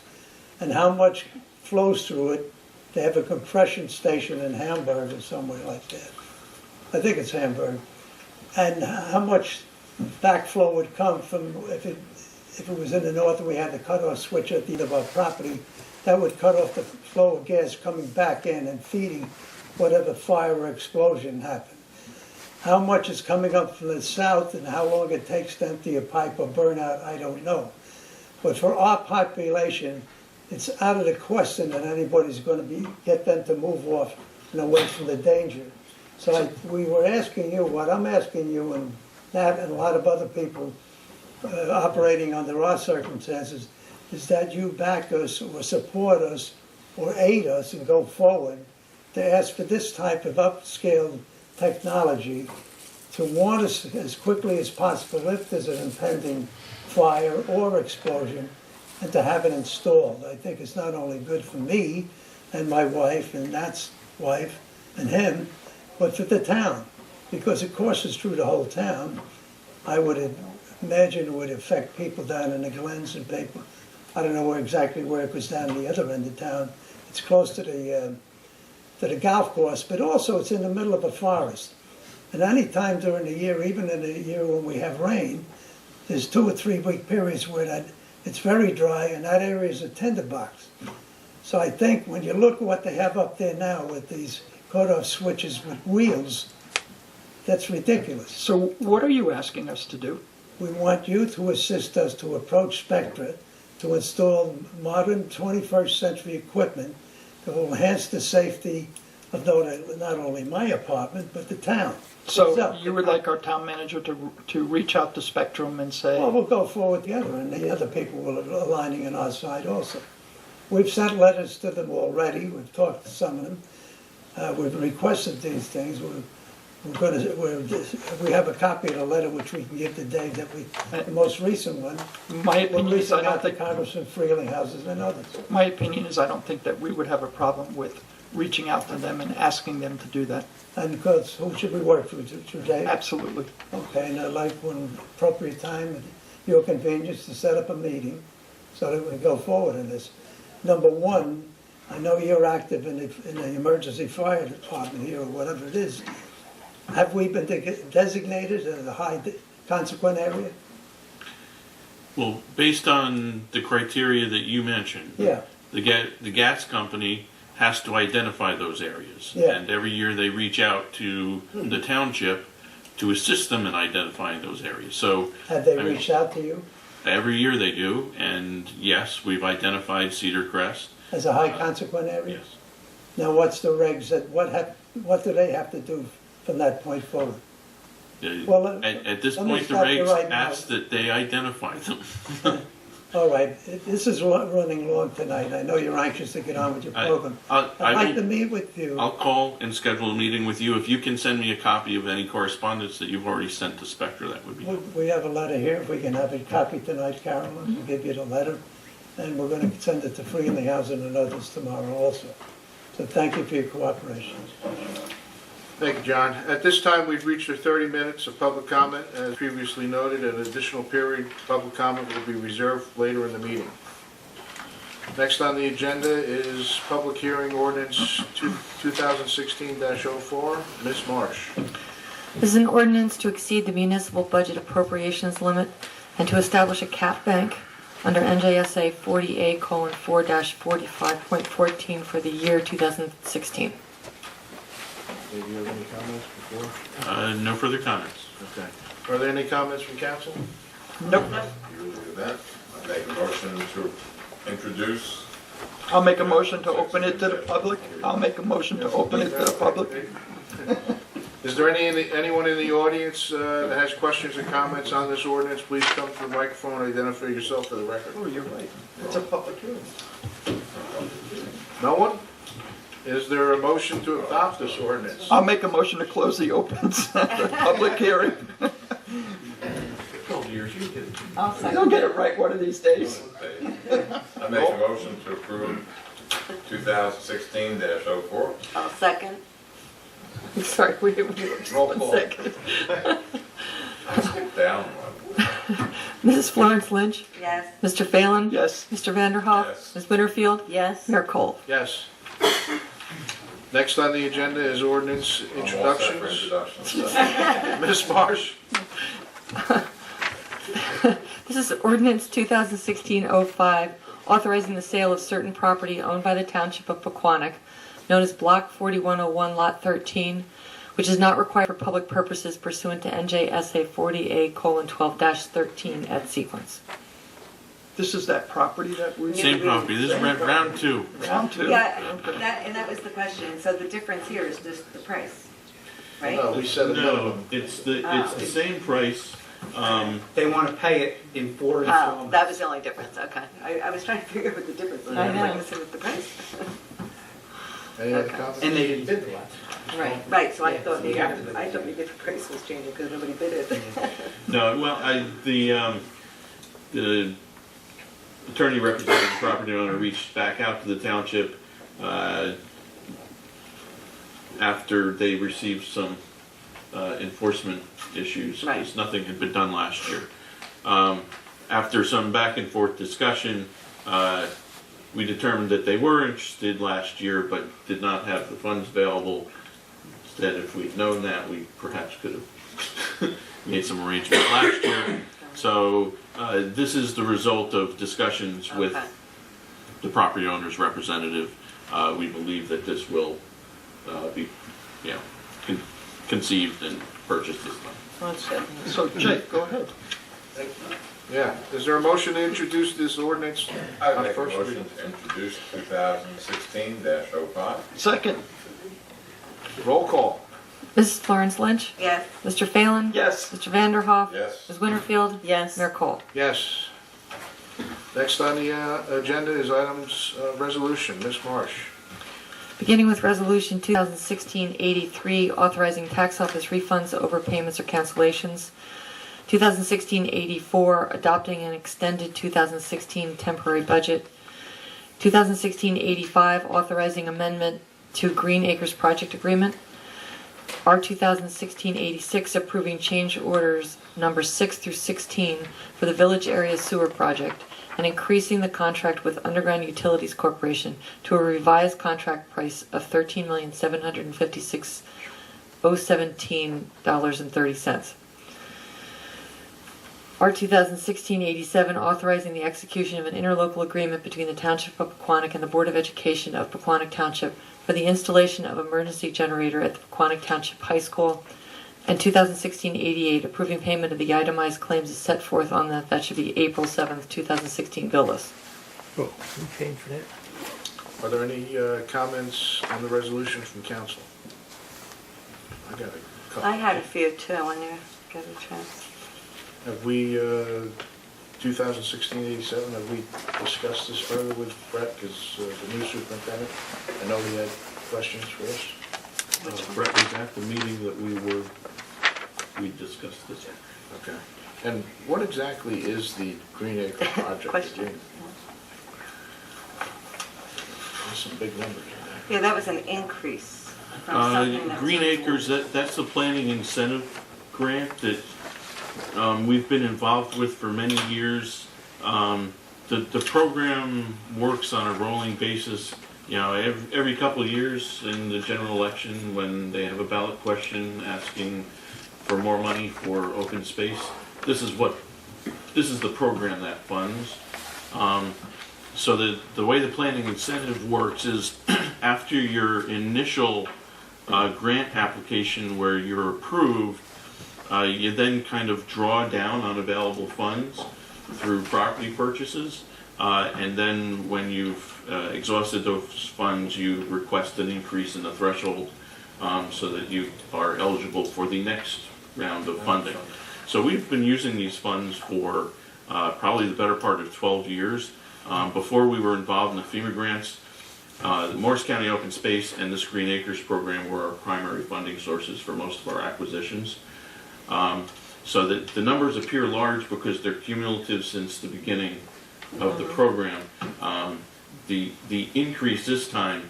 And how much flows through it. They have a compression station in Hamburg or somewhere like that. I think it's Hamburg. And how much backflow would come from, if it was in the north and we had the cutoff switch at the end of our property, that would cut off the flow of gas coming back in and feeding whatever fire or explosion happened. How much is coming up from the south and how long it takes to empty a pipe or burn out, I don't know. But for our population, it's out of the question that anybody's going to get them to move off and away from the danger. So we were asking you, what I'm asking you, and that and a lot of other people operating under our circumstances, is that you back us or support us or aid us and go forward to ask for this type of upscale technology to warn us as quickly as possible if there's an impending fire or explosion, and to have it installed. I think it's not only good for me and my wife and Nat's wife and him, but for the town, because it courses through the whole town. I would imagine it would affect people down in the Glens and people, I don't know exactly where it goes down the other end of town. It's close to the golf course, but also it's in the middle of a forest. And any time during the year, even in the year when we have rain, there's 2 or 3 week periods where it's very dry, and that area is a tinderbox. So I think when you look at what they have up there now with these cut-off switches with wheels, that's ridiculous. So what are you asking us to do? We want you to assist us to approach Spectra to install modern 21st century equipment that will enhance the safety of not only my apartment, but the town. So you would like our town manager to reach out to Spectrum and say, Well, we'll go forward together, and the other people will be aligning on our side also. We've sent letters to them already. We've talked to some of them. We've requested these things. We have a copy of the letter which we can give to Dave, the most recent one. my opinion is I don't out to think, Congressman Freelinghouses and others. my opinion is I don't think that we would have a problem with reaching out to them and asking them to do that. And because who should we work through, Dave? Absolutely. Okay, and I'd like one appropriate time at your convenience to set up a meeting so that we can go forward in this. Number one, I know you're active in the emergency fire department here or whatever it is. Have we been designated as a high consequent area? Well, based on the criteria that you mentioned, Yeah. the gas company has to identify those areas. Yeah. And every year they reach out to the township to assist them in identifying those areas. So Have they I mean, reached out to you every year they do, and yes, we've identified Cedar Crest. as a high consequent area? Yes. Now, what's the regs what do they have to do from that point forward? Well, At this let me point, the stop you regs right now. ask that they identify them. All right, this is running long tonight. I know you're anxious to get on with your program. I'd like to meet with you. I'll call and schedule a meeting with you. If you can send me a copy of any correspondence that you've already sent to Spectra, that would be helpful. We have a letter here. If we can have a copy tonight, Carolyn, we'll give you the letter. And we're going to send it to Freelinghausen and others tomorrow also. So thank you for your cooperation. Thank you, John. At this time, we've reached the 30 minutes of public comment. As previously noted, an additional period of public comment will be reserved later in the meeting. Next on the agenda is public hearing ordinance 2016-04. Ms. Marsh. This is an ordinance to exceed the municipal budget appropriations limit and to establish a cap bank under NJSA 40A:4-45.14 for the year 2016. Do you have any comments before? No further comments. Okay. Are there any comments from council? Nope. You will do that. I make a motion to introduce. I'll make a motion to open it to the public. I'll make a motion to open it to the public. Is there anyone in the audience that has questions or comments on this ordinance? Please come to the microphone and identify yourself for the record. Oh, you're right. It's a public hearing. No one? Is there a motion to adopt this ordinance? I'll make a motion to close the public hearing. You'll get it right one of these days. I make a motion to approve 2016-04. I'll second. I'm sorry, we Roll one call. second. I skipped down one. Mrs. Florence Lynch? Yes. Mr. Phelan? Yes. Mr. Vanderhoff? Yes. Ms. Winterfield? Yes. Mayor Cole? Yes. Next on the agenda is ordinance I'm all set for introductions. introductions. Ms. Marsh? This is ordinance 2016-05, authorizing the sale of certain property owned by the Township of Pequannock, known as Block 4101, Lot 13, which is not required for public purposes pursuant to NJSA 40A:12-13 at sequence. This is that property that we... Same property. This is round two. Round two. Yeah, that was the question. So the difference here is just the price, right? No, we said a No, minimum. it's the same price. They want to pay it in 4 Oh, installments. that was the only difference, okay. I was trying to figure out what the difference was. I know. I was like, what's the price? Any other comments? And they didn't bid the last. Right, so I thought maybe the price was changing because nobody bid it. No, well, the attorney representing the property owner reached back out to the township after they received some enforcement issues, because nothing had been done last year. After some back and forth discussion, we determined that they were interested last year, but did not have the funds available. Instead, if we'd known that, we perhaps could have made some arrangements last year. So this is the result of discussions with the property owner's representative. We believe that this will be, conceived and purchased this time. So Jake, go ahead. Yeah, is there a motion to introduce this ordinance? I on make a first motion reading? to introduce 2016-05. Second. Roll call. Mrs. Florence Lynch? Yes. Mr. Phelan? Yes. Mr. Vanderhoff? Yes. Ms. Winterfield? Yes. Mayor Cole? Yes. Next on the agenda is items resolution. Ms. Marsh. Beginning with Resolution 2016-83, authorizing tax office refunds, overpayments, or cancellations. 2016-84, adopting an extended 2016 temporary budget. 2016-85, authorizing amendment to Green Acres project agreement. R 2016-86, approving change orders number 6 through 16 for the Village Area Sewer Project, and increasing the contract with Underground Utilities Corporation to a revised contract price of $13,756,017.30. R 2016-87, authorizing the execution of an interlocal agreement between the Township of Pequannock and the Board of Education of Pequannock Township for the installation of emergency generator at the Pequannock Township High School. And 2016-88, approving payment of the itemized claims as set forth on that should be April 7th, 2016 bill list. Oh, we paid for that? Are there any comments on the resolution from council? I got a couple. I had a few too when you get a chance. Have we, 2016-87, have we discussed this further with Brett, because the new superintendent, I know he had questions for us. Brett was at the meeting that we discussed this. Okay. And what exactly is the Green Acre project? Question. There's some big numbers in there. Yeah, that was an increase from something that was. Green Acres, that's the planning incentive grant that we've been involved with for many years. The program works on a rolling basis. Every couple of years in the general election, when they have a ballot question asking for more money for open space, this is the program that funds. So the way the planning incentive works is after your initial grant application where you're approved, you then kind of draw down on available funds through property purchases, and then when you've exhausted those funds, you request an increase in the threshold so that you are eligible for the next round of funding. So we've been using these funds for probably the better part of 12 years. Before we were involved in the FEMA grants, the Morris County Open Space and this Green Acres program were our primary funding sources for most of our acquisitions. So that the numbers appear large because they're cumulative since the beginning of the program. The increase this time,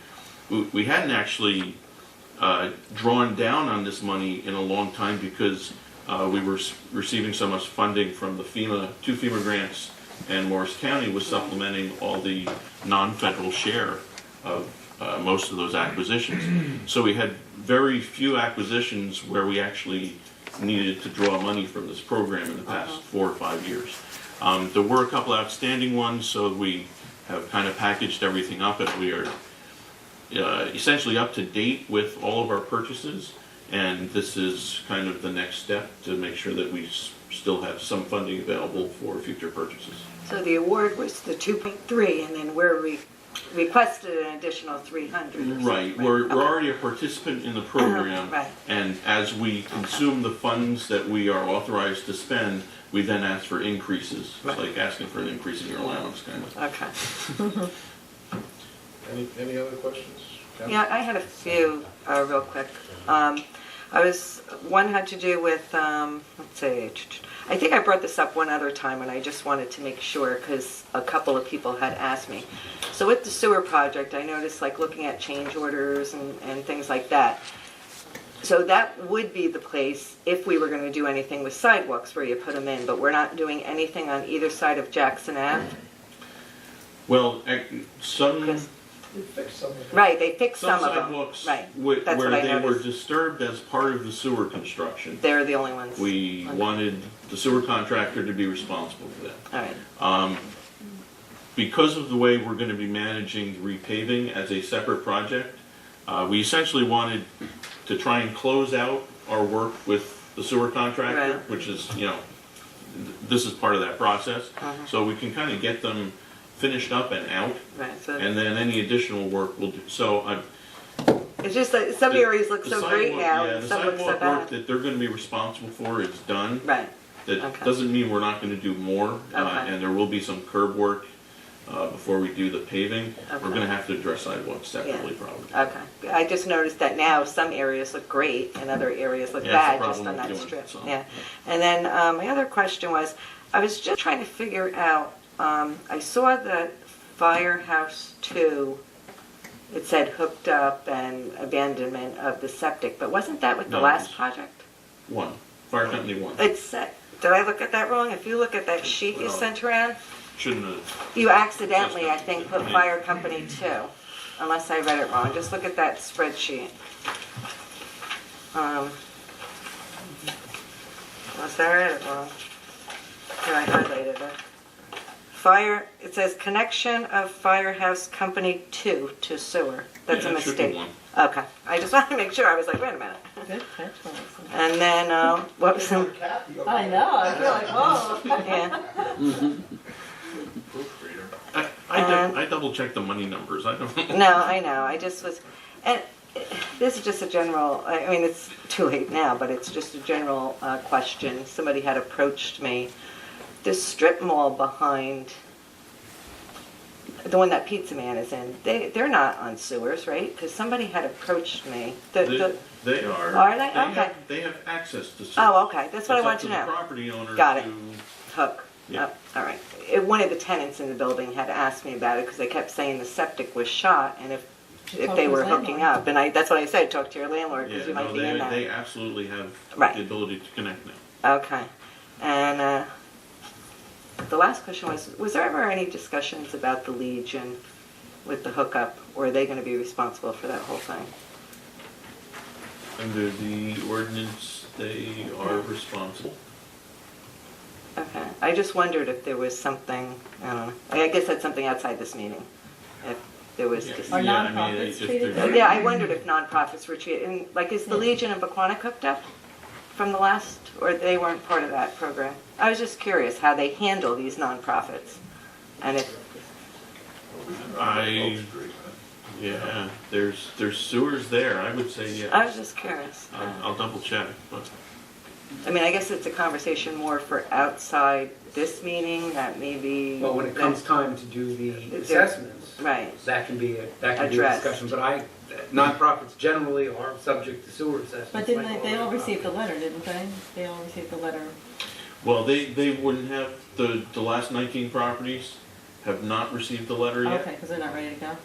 we hadn't actually drawn down on this money in a long time because we were receiving so much funding from the two FEMA grants, and Morris County was supplementing all the non-federal share of most of those acquisitions. So we had very few acquisitions where we actually needed to draw money from this program in the past 4 or 5 years. There were a couple outstanding ones, so we have kind of packaged everything up, and we are essentially up to date with all of our purchases, and this is kind of the next step to make sure that we still have some funding available for future purchases. So the award was the 2.3, and then we requested an additional 300. Or Right, something, we're Okay. already a participant in the program, Right. and as we consume the funds that we are authorized to spend, we then ask for increases. It's like asking for an increase in your allowance, kind of. Okay. Any other questions? Yeah, I had a few, real quick. One had to do with, let's see, I think I brought this up one other time, and I just wanted to make sure, because a couple of people had asked me. So with the sewer project, I noticed, like, looking at change orders and things like that. So that would be the place, if we were going to do anything with sidewalks, where you put them in, but we're not doing anything on either side of Jackson Ave? Well, some Right, they fixed some of them. sidewalks Right, that's where what I they were noticed. disturbed as part of the sewer construction, They're the only ones. we Okay. wanted the sewer contractor to be responsible for that. All right, Because of the way we're going to be managing repaving as a separate project, we essentially wanted to try and close out our work with the sewer contractor, Right. which is, this is part of that process. So we can kind of get them finished up and out, right, so and then any additional work we'll do. So it's just that some areas look the so great sidewalk- now, yeah, and the some look so sidewalk work bad. that they're going to be responsible for is done. Right, That Okay. doesn't mean we're not going to do more, Okay. and there will be some curb work before we do the paving. We're Okay. going to have to address sidewalks separately, probably. okay. I just noticed that now some areas look great and other areas look Yeah, it's the bad just problem on with that doing strip. it, so. Yeah. And then my other question was, I was just trying to figure out, I saw that Firehouse 2, it said hooked up and abandonment of the septic, but wasn't that with the No, last it's- project? One, Fire Company One. It said, did I look at that wrong? If you look at that sheet you Well- sent around, Shouldn't have, you accidentally, I think, put Fire Company 2, unless I read it wrong. Just look at that spreadsheet. Unless I read it wrong. Here, I highlighted it. It says connection of Firehouse Company 2 to sewer. That's Yeah, a it should be mistake. one. Okay, I just wanted to make sure. I was like, wait a minute. Good catch, Melissa. And then, what was the, I know, I feel like, whoa. yeah. I double checked the money numbers, I don't know. No, I know, I just was, and this is just a general, I mean, it's too late now, but it's just a general question. Somebody had approached me. This strip mall behind, the one that Pizza Man is in, they're not on sewers, right? Because somebody had approached me. They are. Are they? Okay. They have access to sewers. Oh, okay, that's what I wanted to It's up know. to the property owner Got it. to, Hook. Yeah. Oh, all right. One of the tenants in the building had asked me about it because they kept saying the septic was shot and if talk they to were his hooking landlord. up. And that's what I said, talk to your landlord because yeah, you might no, be in they that. absolutely have Right. the ability to connect now. Okay. And the last question was there ever any discussions about the Legion with the hookup, or are they going to be responsible for that whole thing? Under the ordinance, they are responsible. Okay. I just wondered if there was something, I don't know. I guess that's something outside this meeting. If there was just... Are Yeah, I mean, nonprofits it's just- treated they're- Yeah, I wondered if nonprofits were treated, and like, is the Legion and Pequannock hooked up from the last, or they weren't part of that program? I was just curious how they handle these nonprofits, and if, Yeah, there's sewers there, I would say yes. I was just curious. I'll double check, but I mean, I guess it's a conversation more for outside this meeting, that maybe. Well, when it comes time to do the assessments, Right, that can be a Addressed. discussion, but nonprofits generally are subject to sewer assessments. But didn't like they all all received the letter, didn't they? They all received the letter. well, they wouldn't have the last 19 properties have not received the letter yet. Okay, because they're not ready to go?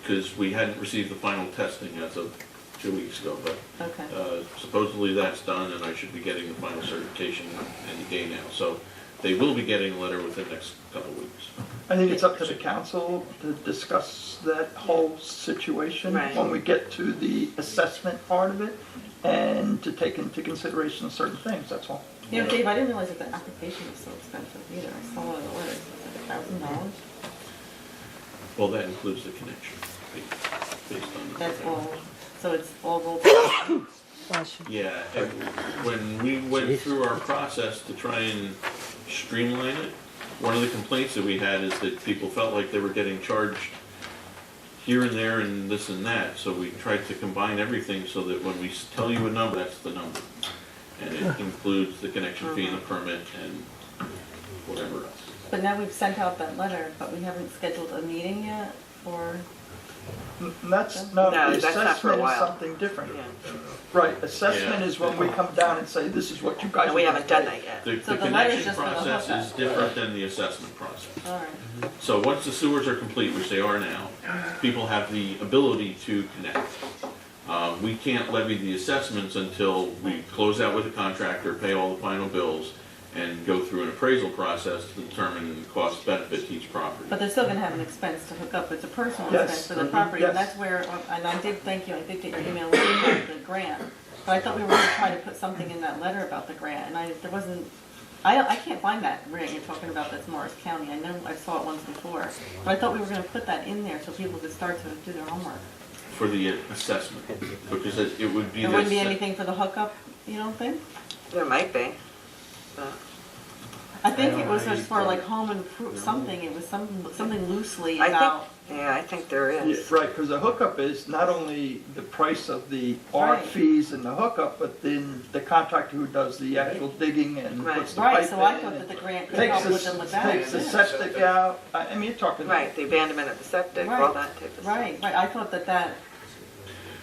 Because we hadn't received the final testing as of 2 weeks ago, but Okay. supposedly that's done, and I should be getting the final certification any day now. So they will be getting a letter within the next couple of weeks. I think it's up to the council to discuss that whole situation Right. when we get to the assessment part of it and to take into consideration certain things, that's all. You know, Dave, I didn't realize that the application was so expensive either. I saw one of the letters, it was like $1,000. Well, that includes the connection based on. That's all, so it's all rolled up. Yeah, and when we went through our process to try and streamline it, one of the complaints that we had is that people felt like they were getting charged here and there and this and that. So we tried to combine everything so that when we tell you a number, that's the number. And it includes the connection fee and the permit and whatever else. But now we've sent out that letter, but we haven't scheduled a meeting yet, or, That's, No, the that's not for a assessment is while. something different. Yeah. Right, assessment Yeah. is when we come down and say, this is what you guys. And we are haven't gonna done pay. that yet. The, So the the letter's connection just for the process hookup. is different than the assessment process. All right. So once the sewers are complete, which they are now, people have the ability to connect. We can't levy the assessments until we close out with the contractor, pay all the final bills, and go through an appraisal process to determine the cost benefit to each property. But they're still gonna have an expense to hook up, it's a personal Yes. expense for the Mhm. property, and Yes. that's where, and I did, thank you, I did get your email about the grant. But I thought we were gonna try to put something in that letter about the grant, and there wasn't, I can't find that grant you're talking about that's Morris County, I know I saw it once before. But I thought we were gonna put that in there so people could start to do their homework. For the assessment, because it would be. There wouldn't be this- anything for the hookup, you don't think? There might be. But I think it was just for like home and something, it was something loosely I about. think, yeah, I think there Yeah, is. right, because the hookup is not only the price of the art Right. fees and the hookup, but then the contractor who does the actual digging and Right. puts the Right, pipe so I in thought and that the grant could takes help the- with them with that. Takes the yeah. septic out, I mean, you're talking. Right, the abandonment of the septic, all Right. that type of stuff. Right, I thought that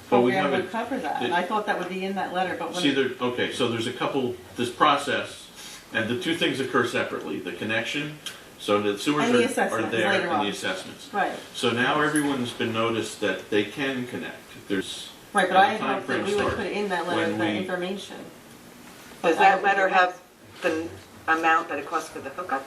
But we program would haven't- cover that, and I thought that would be in that letter, but when. See, okay, so there's a couple, this process, and the two things occur separately, the connection, so the sewers And the are assessment there, later and on. the assessments. Right, So now everyone's been noticed that they can connect, there's. right, but when I the had hoped that timeframe we would starts, put in that letter when that we- information. Does But I that don't think letter it have the amount that it costs for the hookup?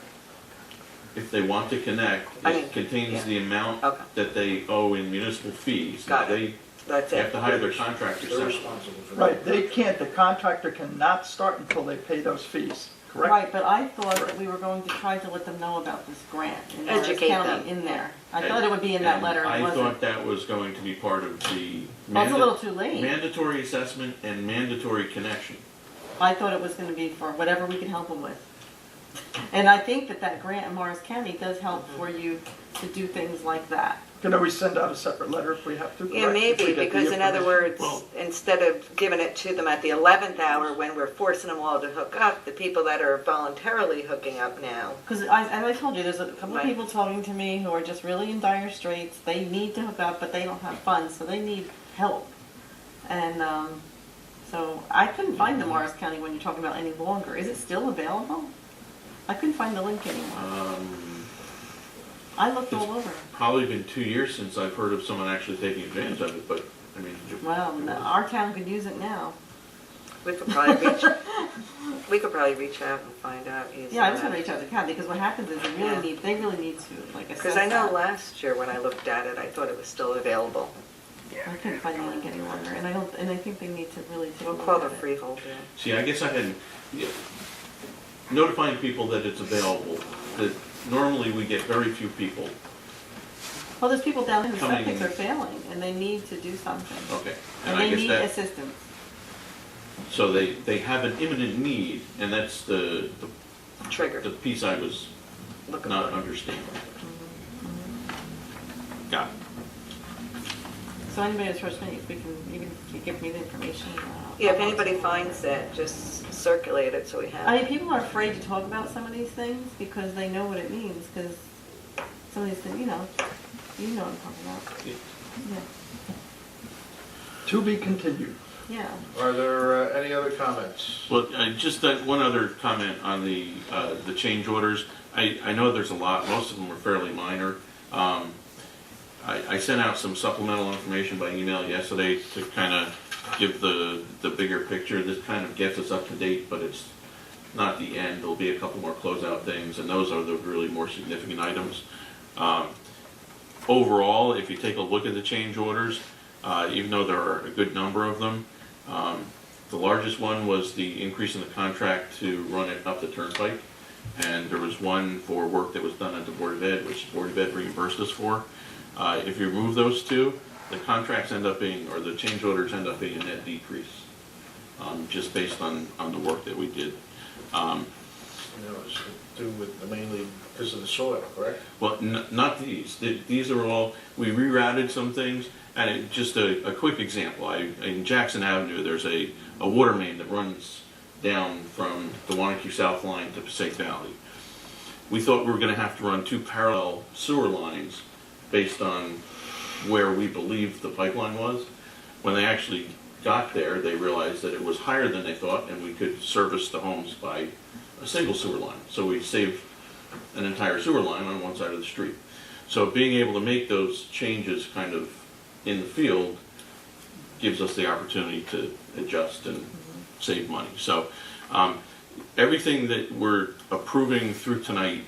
If they want to connect, I mean, it contains yeah. the amount Okay. that they owe in municipal fees. Got it. They That's have it. to hire their contractor They're separately. responsible for that. Right, they can't, the contractor cannot start until they pay those fees, correct? Right, but I thought that we were going to try to let them know about this grant in Morris Educate County them. in there. I thought it would be in that And letter, and it I wasn't. thought that was going to be part of the. Well, it's a little too late. Mandatory assessment and mandatory connection. I thought it was gonna be for whatever we could help them with. And I think that grant in Morris County does help for you to do things like that. Can always send out a separate letter if we have to, Yeah, correct? If maybe, we get the because in other information. words, Well- instead of giving it to them at the 11th hour when we're forcing them all to hook up, the people that are voluntarily hooking up now. Because as I told you, there's a couple of Right. people talking to me who are just really in dire straits. They need to hook up, but they don't have funds, so they need help. And so I couldn't find the Morris County one you're talking about any longer. Is it still available? I couldn't find the link anymore. I looked all over. Probably been 2 years since I've heard of someone actually taking advantage of it, but, I mean. Well, our town could use it now. We could probably reach out and find out. Yeah, I was gonna reach out to Cal because what happens is they really need to like assess Because I know that. last year when I looked at it, I thought it was still available. I couldn't find the link any longer, and I think they need to really take a We'll look call at the it. freehold, yeah. See, I guess I hadn't, notifying people that it's available, that normally we get very few people. Well, there's people down there whose Coming septics in. are failing, and they need to do something. Okay. And I they guess need that, assistance. so they have an imminent need, and that's the Trigger. the piece I was Looking not for. understanding. Got it. So anybody who's trust me, if we can, even if you give me the information. Yeah, if anybody finds it, just circulate it so we have I it. mean, people are afraid to talk about some of these things because they know what it means, because some of these things, you know what I'm talking about. To be continued. Yeah. Are there any other comments? Well, just one other comment on the change orders. I know there's a lot, most of them are fairly minor. I sent out some supplemental information by email yesterday to kind of give the bigger picture. This kind of gets us up to date, but it's not the end. There'll be a couple more closeout things, and those are the really more significant items. Overall, if you take a look at the change orders, even though there are a good number of them, the largest one was the increase in the contract to run it up the turnpike. And there was one for work that was done at the Board of Ed, which the Board of Ed reimbursed us for. If you remove those two, the contracts end up being, or the change orders end up being a net decrease, just based on the work that we did. It's to do with mainly because of the soil, correct? Well, not these. These are all, we rerouted some things, and just a quick example. In Jackson Avenue, there's a water main that runs down from the Wanacue South line to Passaic Valley. We thought we were going to have to run two parallel sewer lines based on where we believed the pipeline was. When they actually got there, they realized that it was higher than they thought, and we could service the homes by a single sewer line. So we saved an entire sewer line on one side of the street. So being able to make those changes kind of in the field gives us the opportunity to adjust and save money. So everything that we're approving through tonight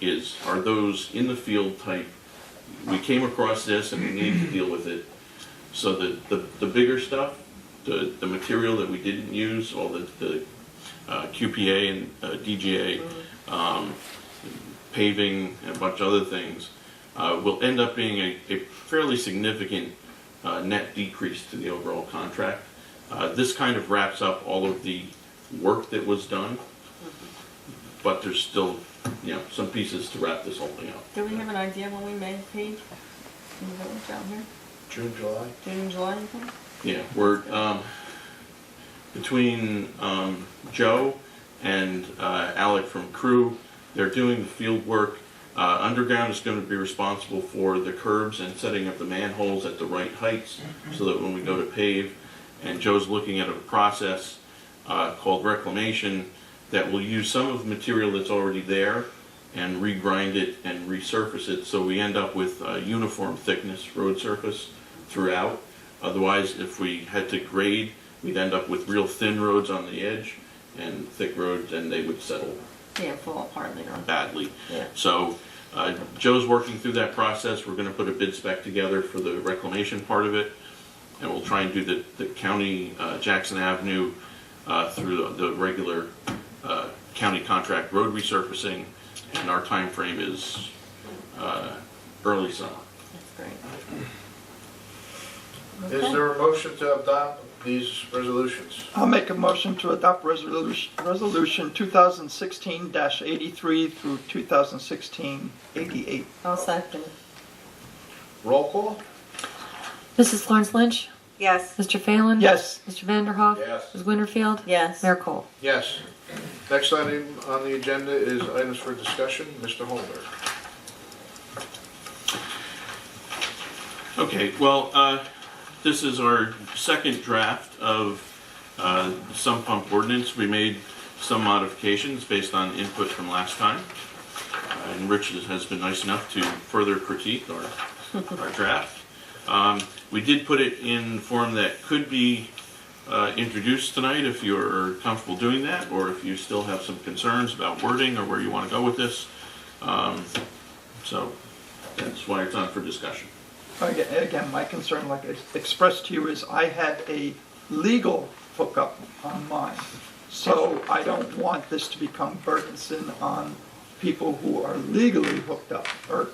are those in the field type. We came across this and we need to deal with it. So the bigger stuff, the material that we didn't use, all the QPA and DGA, paving and a bunch of other things, will end up being a fairly significant net decrease to the overall contract. This kind of wraps up all of the work that was done, but there's still, some pieces to wrap this whole thing up. Do we have an idea when we may pave in the village out here? June, July? June and July, you think? Yeah, we're between Joe and Alec from Crew. They're doing the field work. Underground is going to be responsible for the curbs and setting up the manholes at the right heights so that when we go to pave, and Joe's looking at a process called reclamation that will use some of the material that's already there and regrind it and resurface it so we end up with uniform thickness road surface throughout. Otherwise, if we had to grade, we'd end up with real thin roads on the edge and thick roads, and they would settle Yeah, fall apart later on. badly. Yeah. So Joe's working through that process. We're going to put a bid spec together for the reclamation part of it, and we'll try and do the county Jackson Avenue through the regular county contract road resurfacing, and our time frame is early summer. That's great. Is there a motion to adopt these resolutions? I'll make a motion to adopt resolution 2016-83 through 2016-88. I'll second. Roll call? Mrs. Florence Lynch? Yes. Mr. Phelan? Yes. Mr. Vanderhoff? Yes. Ms. Winterfield? Yes. Mayor Cole? Yes. Next item on the agenda is items for discussion. Mr. Holder. Okay, well, this is our second draft of sump pump ordinance. We made some modifications based on input from last time. And Rich has been nice enough to further critique our draft. We did put it in form that could be introduced tonight if you're comfortable doing that, or if you still have some concerns about wording or where you want to go with this. So that's why it's on for discussion. Again, my concern, like I expressed to you, is I had a legal hookup on mine. So I don't want this to become burdensome on people who are legally hooked up. Or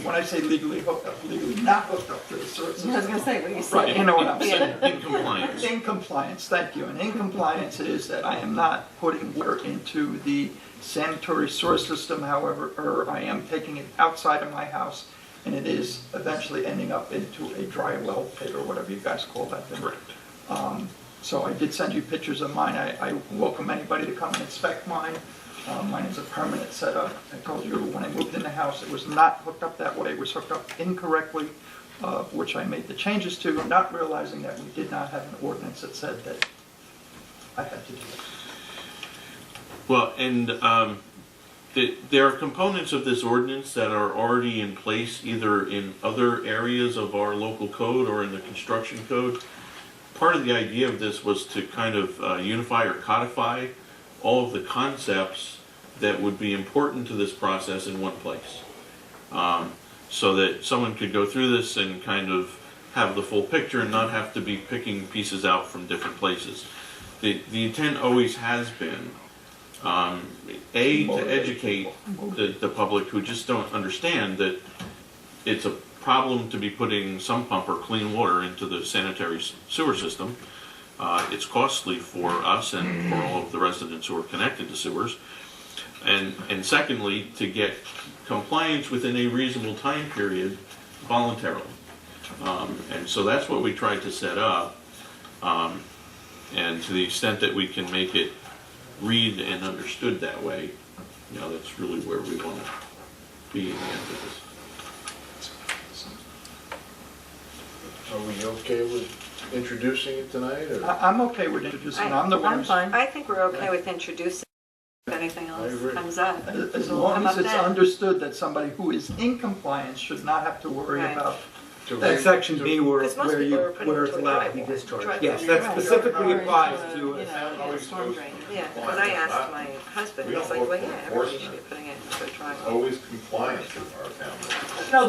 when I say legally hooked up, legally not hooked up to the sewer system. I was going to say, what do you say? Right, you know what I'm saying. In compliance. In compliance, thank you. And in compliance is that I am not putting water into the sanitary sewer system, however, or I am taking it outside of my house, and it is eventually ending up into a dry well pit or whatever you guys call that thing. Correct. So I did send you pictures of mine. I welcome anybody to come and inspect mine. Mine is a permanent setup. I told you when I moved in the house, it was not hooked up that way. It was hooked up incorrectly, which I made the changes to, not realizing that we did not have an ordinance that said that I had to do it. Well, and there are components of this ordinance that are already in place, either in other areas of our local code or in the construction code. Part of the idea of this was to kind of unify or codify all of the concepts that would be important to this process in one place. So that someone could go through this and kind of have the full picture and not have to be picking pieces out from different places. The intent always has been to educate the public who just don't understand that it's a problem to be putting sump pump or clean water into the sanitary sewer system. It's costly for us and for all of the residents who are connected to sewers. And secondly, to get compliance within a reasonable time period voluntarily. And so that's what we tried to set up. And to the extent that we can make it read and understood that way, that's really where we want to be in the end of this. Are we okay with introducing it tonight, or? I'm okay with introducing it. I'm the one. I'm fine. I think we're okay with introducing if anything else agree. comes up. As So long how as about it's that? understood that somebody who is in compliance should not have to worry Right. about. That's section B where, Because most where people you, are putting where it it's to a allowed to be driveway. discharged. Driveway. Yes, that Right. specifically applies to, You know, storm drain. Yeah, Why? because I asked my husband, We he's don't like, look well, for yeah, everybody should be enforcement. putting it into a driveway. Always compliance with our town. no,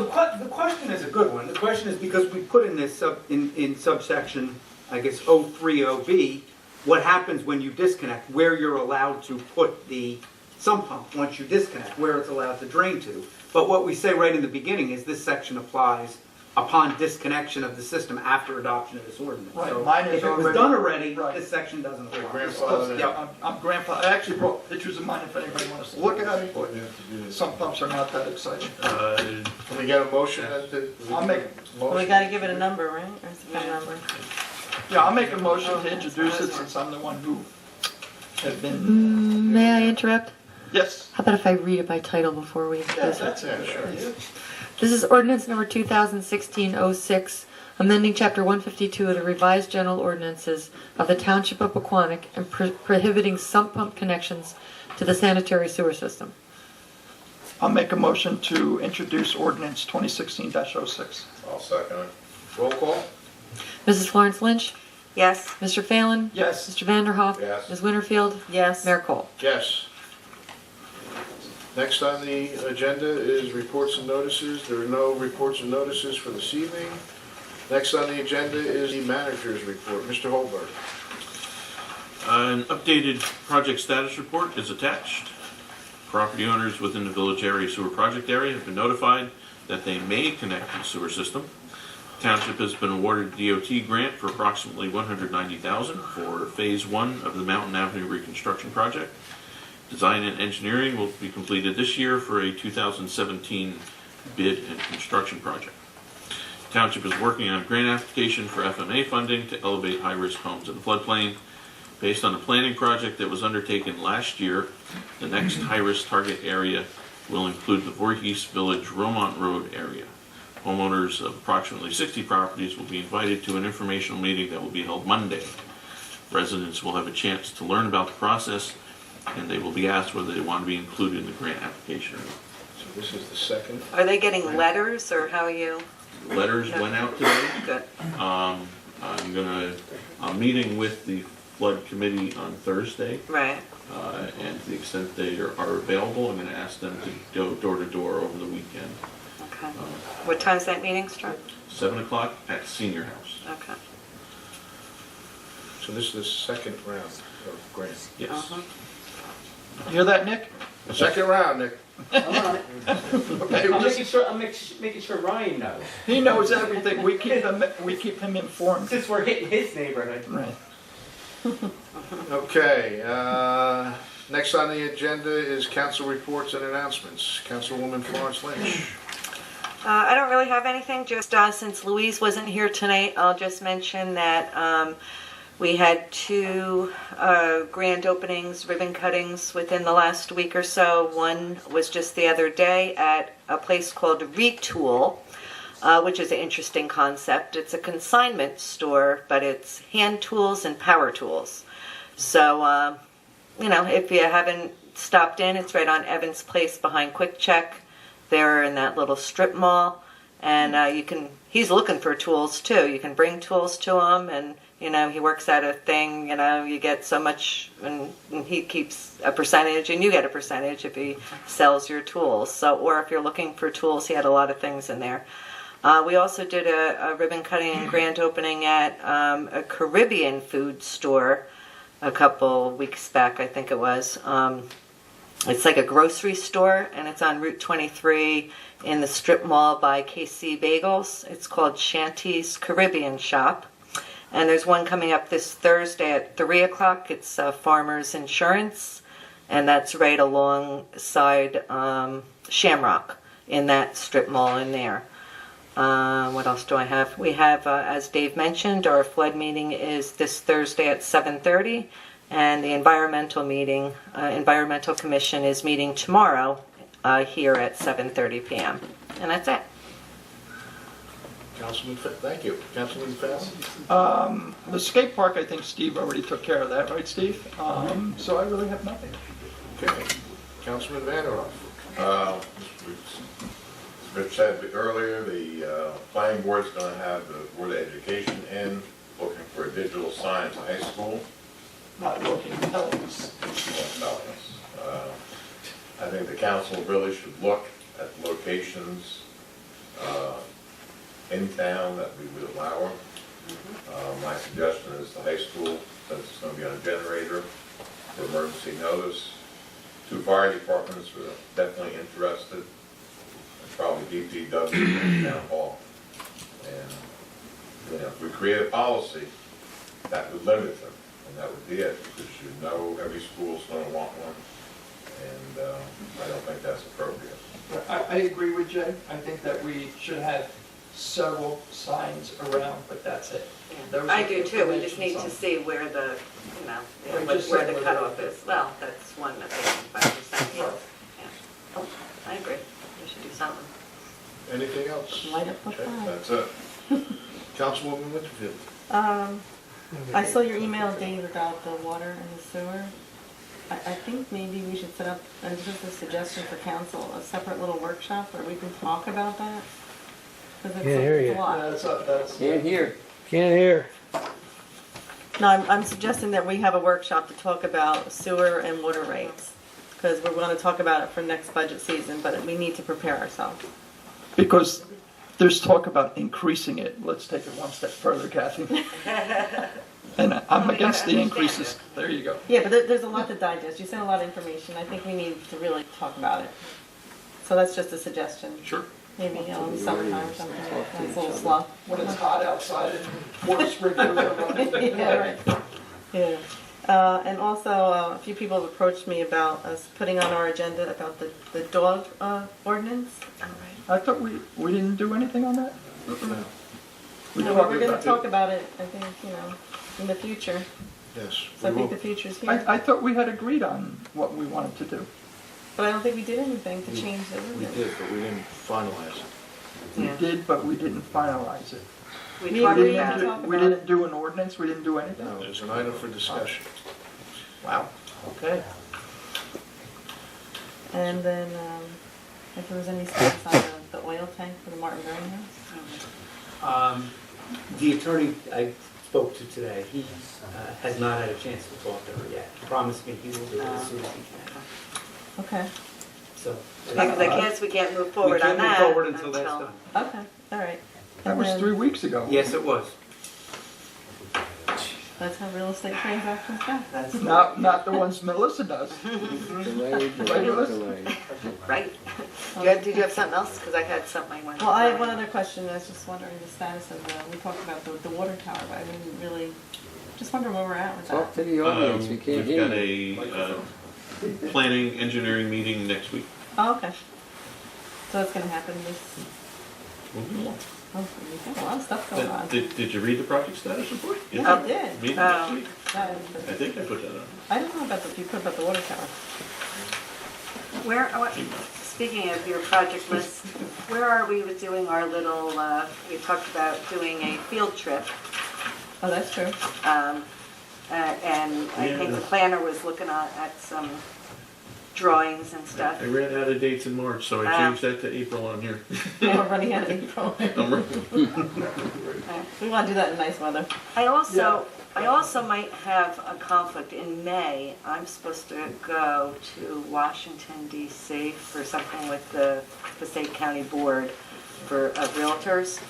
the question is a good one. The question is because we put in this in subsection, I guess, 030B, what happens when you disconnect, where you're allowed to put the sump pump once you disconnect, where it's allowed to drain to. But what we say right in the beginning is this section applies upon disconnection of the system after adoption of this ordinance. Right, So mine is if it was already- done already, Right. this section doesn't apply. Grandfather. Yeah. I'm grandfather. I actually brought pictures of mine if anybody wants to look at it, but some pumps are not that exciting. Can we get a motion? I'll make- Well, we gotta give it a number, right? Or is it a number? Yeah, I'll make a motion to introduce it since I'm the one who had been, May I interrupt? yes. How about if I read it by title before we Yeah, introduce it? that's Yeah, it. sure. This is ordinance number 2016-06, amending chapter 152 of the revised general ordinances of the Township of Pequannock and prohibiting sump pump connections to the sanitary sewer system. I'll make a motion to introduce ordinance 2016-06. I'll second it. Roll call? Mrs. Florence Lynch? Yes, Mr. Phelan? Yes. Mr. Vanderhoff? Yes. Ms. Winterfield? Yes. Mayor Cole? Yes. Next on the agenda is reports and notices. There are no reports and notices for this evening. Next on the agenda is the manager's report. Mr. Holberg. An updated project status report is attached. Property owners within the village area sewer project area have been notified that they may connect to the sewer system. Township has been awarded a DOT grant for approximately $190,000 for Phase 1 of the Mountain Avenue reconstruction project. Design and engineering will be completed this year for a 2017 bid and construction project. Township is working on a grant application for FMA funding to elevate high-risk homes in the floodplain. Based on a planning project that was undertaken last year, the next high-risk target area will include the Voorhees Village Romont Road area. Homeowners of approximately 60 properties will be invited to an informational meeting that will be held Monday. Residents will have a chance to learn about the process, and they will be asked whether they want to be included in the grant application. So this is the second. are they getting letters or how are you? Letters went out today. Good. I'm meeting with the flood committee on Thursday, Right. and to the extent they are available, I'm going to ask them to go door to door over the weekend. Okay. What time's that meeting start? 7 o'clock at Senior House. Okay. So this is the second round of grants. Yes. Uh-huh. You hear that, Nick? Second round, Nick. I'm Okay, we'll just- making sure Ryan knows. He knows everything. We keep him informed. Since we're hitting his neighborhood. Right. Okay, next on the agenda is council reports and announcements. Councilwoman Florence Lynch. I don't really have anything, just since Louise wasn't here tonight, I'll just mention that we had 2 grand openings, ribbon cuttings within the last week or so. One was just the other day at a place called Retool, which is an interesting concept. It's a consignment store, but it's hand tools and power tools. So, if you haven't stopped in, it's right on Evans Place behind Quick Check. They're in that little strip mall, and he's looking for tools too. You can bring tools to him, and he works at a thing, you get so much, and he keeps a percentage, and you get a percentage if he sells your tools. So, or if you're looking for tools, he had a lot of things in there. We also did a ribbon cutting and grand opening at a Caribbean food store a couple weeks back, I think it was. It's like a grocery store, and it's on Route 23 in the strip mall by KC Bagels. It's called Shanty's Caribbean Shop. And there's one coming up this Thursday at 3 o'clock. It's Farmers Insurance, and that's right alongside Shamrock in that strip mall in there. What else do I have? We have, as Dave mentioned, our flood meeting is this Thursday at 7:30. And the environmental commission is meeting tomorrow here at 7:30 p.m. And that's it. Thank you. Councilman Fast? The skate park, I think Steve already took care of that, right, Steve? So I really have nothing. Okay. Councilman Vanderoff? As Rich said earlier, the planning board's gonna have the Board of Education in, looking for a digital sign at the high school. Not looking, telling us. I think the council really should look at locations in town that we would allow them. My suggestion is the high school, since it's going to be on a generator for emergency notice. 2 fire departments are definitely interested, and probably DPW and town hall. And if we create a policy, that would limit them, and that would be it, because every school's going to want one, and I don't think that's appropriate. I agree with Jay. I think that we should have several signs around, but that's it. Those I are do too, we just information need to signs. see where the, We where just said the where cutoff the- is. Well, that's one of the 5%, yes. Yeah. Oh, I agree, we should do something. Anything else? Light up the Okay, flag. That's it. Councilwoman Winterfield? I saw your email, Dave, about the water and the sewer. I think maybe we should set up, and this is a suggestion for council, a separate little workshop where we can talk about that. Because Can't hear it's you. a lot. That's. Can't hear. Can't hear. No, I'm suggesting that we have a workshop to talk about sewer and water rates. Because we're going to talk about it for next budget season, but we need to prepare ourselves. Because there's talk about increasing it. Let's take it one step further, Kathy. And I'm against the increases. There you go. Yeah, but there's a lot to digest. You sent a lot of information. I think we need to really talk about it. So that's just a suggestion. Sure. Maybe in the summertime or something. It's a little slow. When it's hot outside and water sprinklers are running. Yeah, right. Yeah. And also, a few people have approached me about us putting on our agenda about the dog ordinance. I thought we didn't do anything on that? We No, talked we're going about to talk about it, I think, in the future. Yes. So I think the future's here. I thought we had agreed on what we wanted to do. But I don't think we did anything to change the We ordinance. did, but we didn't finalize it. We Yeah. did, but we didn't finalize it. We Me talked and Lee about can it. talk We about didn't it. do an ordinance, we didn't do anything? No, there's an item for discussion. Wow, okay. And then, if there was any status on the oil tank for the Martin Berry house? The attorney I spoke to today, he has not had a chance to talk to her yet. He promised me he will do it as soon as he can. Okay, So. Because I guess we can't move forward on that. We can't move forward until that's done. okay, all right. That And was then 3 weeks ago. Yes, it was. That's how real estate transactions go. That's Not the ones Melissa does. Delayed, delayed. Right. Did you have something else? Because I had something I wanted to. Well, I have one other question. I was just wondering the status of we talked about the water tower, but I didn't really, just wondering where we're at with Talk that. to the audience, we can't We've hear got you. a planning engineering meeting next week. Oh, okay. So it's gonna happen this, oh, we got a lot of stuff going on. Did you read the project status report? Yes, I did. Meeting next week? I I think I put that on. I don't know about you put about the water tower. Speaking of your project list, where are we with doing our little, we talked about doing a field trip. Oh, that's true. And I think the planner was looking at some drawings and stuff. I ran out of dates in March, so I changed that to April on here. We're running out of April. We want to do that in nice weather. I also might have a conflict in May. I'm supposed to go to Washington DC for something with the Passaic County Board for realtors,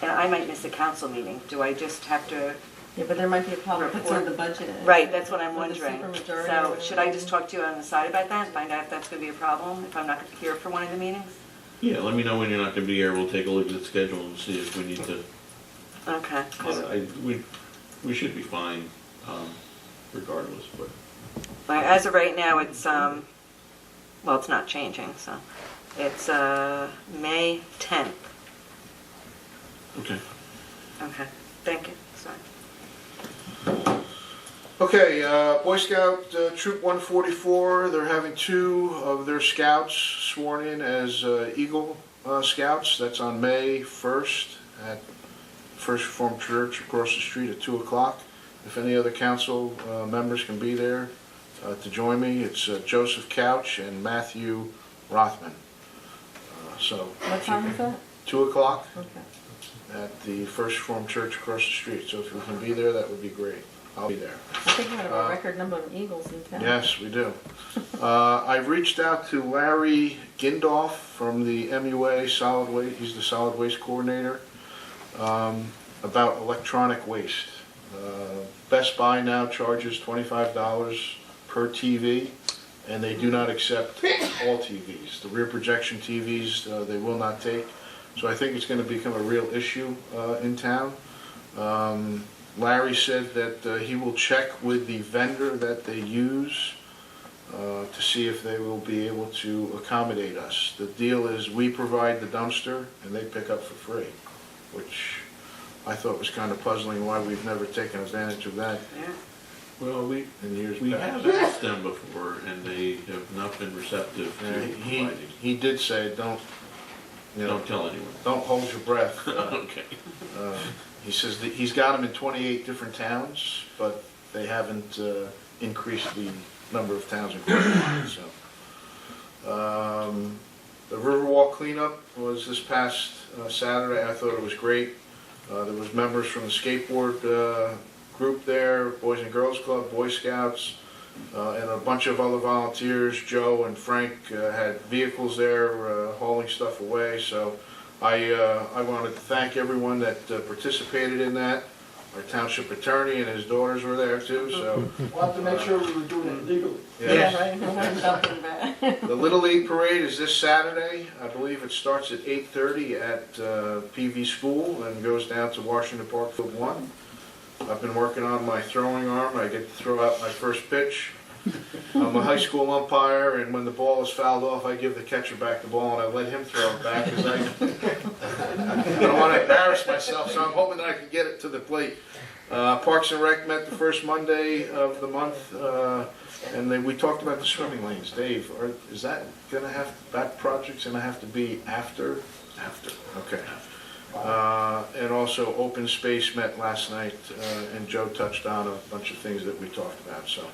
and I might miss a council meeting. Do I just have to? Yeah, but there might be a problem if it's Report. in the budget. Right, that's what I'm With the wondering. supermajority So or should I just whatever. talk to you on the side about that, find out if that's going to be a problem, if I'm not going to be here for one of the meetings? Yeah, let me know when you're not gonna be here, we'll take a look at the schedule and see if we need to, Okay. we should be fine, regardless, but. But as of right now, it's, well, it's not changing, so. It's May 10th. Okay. Okay, thank you, sorry. Okay, Boy Scout Troop 144, they're having 2 of their scouts sworn in as Eagle Scouts. That's on May 1st at First Reformed Church across the street at 2 o'clock. If any other council members can be there to join me, it's Joseph Couch and Matthew Rothman. What time is that? 2 o'clock Okay. at the First Reformed Church across the street. So if you can be there, that would be great. I'll be there. I think we have a record number of Eagles in town. Yes, we do. I've reached out to Larry Gindolf from the MUA Solid Waste, he's the Solid Waste Coordinator, about electronic waste. Best Buy now charges $25 per TV, and they do not accept all TVs. The rear projection TVs, they will not take. So I think it's going to become a real issue in town. Larry said that he will check with the vendor that they use to see if they will be able to accommodate us. The deal is we provide the dumpster and they pick up for free, which I thought was kind of puzzling why we've never taken advantage of that. Yeah. Well, we past. have asked them before, and they have not been receptive to providing. He did say, don't tell anyone. Don't hold your breath. Okay. He says that he's got them in 28 different towns, but they haven't increased the number of towns in Cornwall. So, the Riverwalk cleanup was this past Saturday. I thought it was great. There was members from the skateboard group there, Boys and Girls Club, Boy Scouts, and a bunch of other volunteers. Joe and Frank had vehicles there hauling stuff away. So I wanted to thank everyone that participated in that. Our township attorney and his daughters were there too. So We'll have to make sure we were doing it legally. yes. Yeah, right. The Little League Parade is this Saturday. I believe it starts at 8:30 at PV School and goes down to Washington Park Field 1. I've been working on my throwing arm. I get to throw out my first pitch. I'm a high school umpire, and when the ball is fouled off, I give the catcher back the ball and I let him throw it back because I don't want to embarrass myself, so I'm hoping that I can get it to the plate. Parks and Rec met the first Monday of the month, and we talked about the swimming lanes. Dave, is that going to have, that project's going to have to be after? After, okay. And also Open Space met last night, and Joe touched on a bunch of things that we talked about. So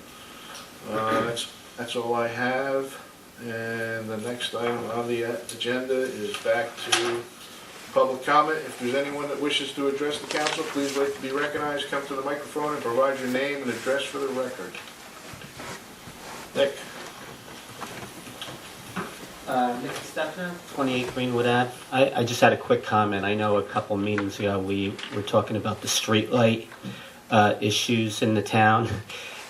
that's all I have. And the next item on the agenda is back to public comment. If there's anyone that wishes to address the council, please wait to be recognized. Come to the microphone and provide your name and address for the record. Nick. Nick Stefner, 28 Greenwood Ave. I just had a quick comment. I know a couple meetings ago we were talking about the street light issues in the town.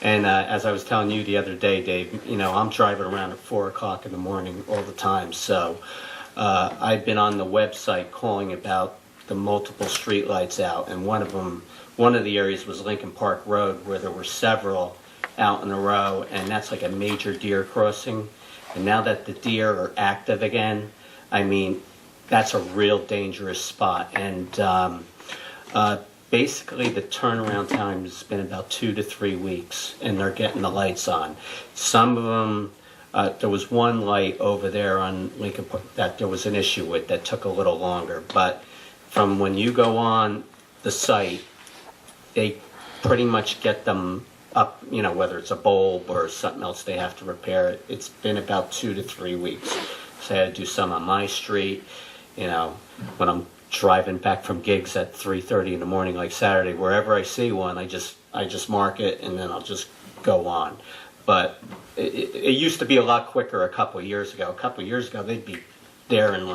And as I was telling you the other day, Dave, I'm driving around at 4 o'clock in the morning all the time. So I've been on the website calling about the multiple street lights out. And one of the areas was Lincoln Park Road, where there were several out in a row. And that's like a major deer crossing. And now that the deer are active again, I mean, that's a real dangerous spot. And basically the turnaround time has been about 2 to 3 weeks, and they're getting the lights on. Some of them, there was one light over there on Lincoln Park that there was an issue with that took a little longer. But from when you go on the site, they pretty much get them up, whether it's a bulb or something else they have to repair. It's been about 2 to 3 weeks. So I had to do some on my street, when I'm driving back from gigs at 3:30 in the morning, like Saturday, wherever I see one, I just mark it and then I'll just go on. But it used to be a lot quicker a couple of years ago. A couple of years ago, they'd be there in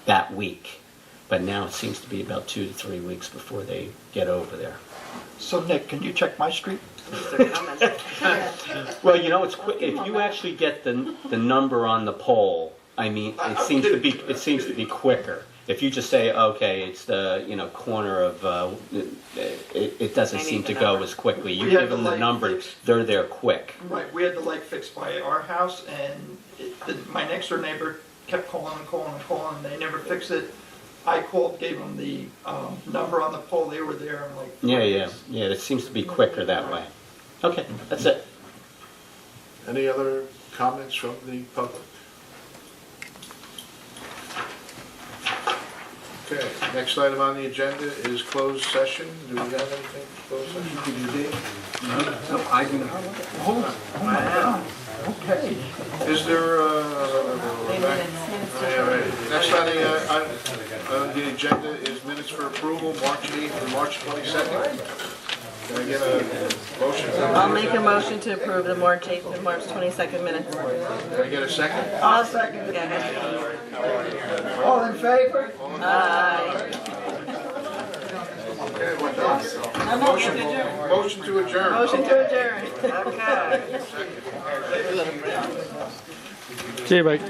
that week. But now it seems to be about 2 to 3 weeks before they get over there. So Nick, can you check my street? Well, it's quick. If you actually get the number on the pole, I mean, it seems to be quicker. If you just say, okay, it's the corner of, it doesn't seem to go as quickly. You give them the number, they're there quick. Right, we had the light fixed by our house, and my next door neighbor kept calling and calling and calling, and they never fixed it. I called, gave them the number on the pole, they were there in like 4 days. Yeah, it seems to be quicker that way. Okay, that's it. Any other comments from the public? Okay, next item on the agenda is closed session. Do we have anything for closed session? No, I do not. Hold on. Oh my God. Okay. Is there, next on the agenda is minutes for approval, March 8th and March 22nd. Can I get a motion? I'll make a motion to approve the March 8th and March 22nd minutes. Can I get a second? I'll second it. All in favor? Aye. Okay, we're done. Motion to adjourn. Motion to adjourn. Okay. See you, Mike.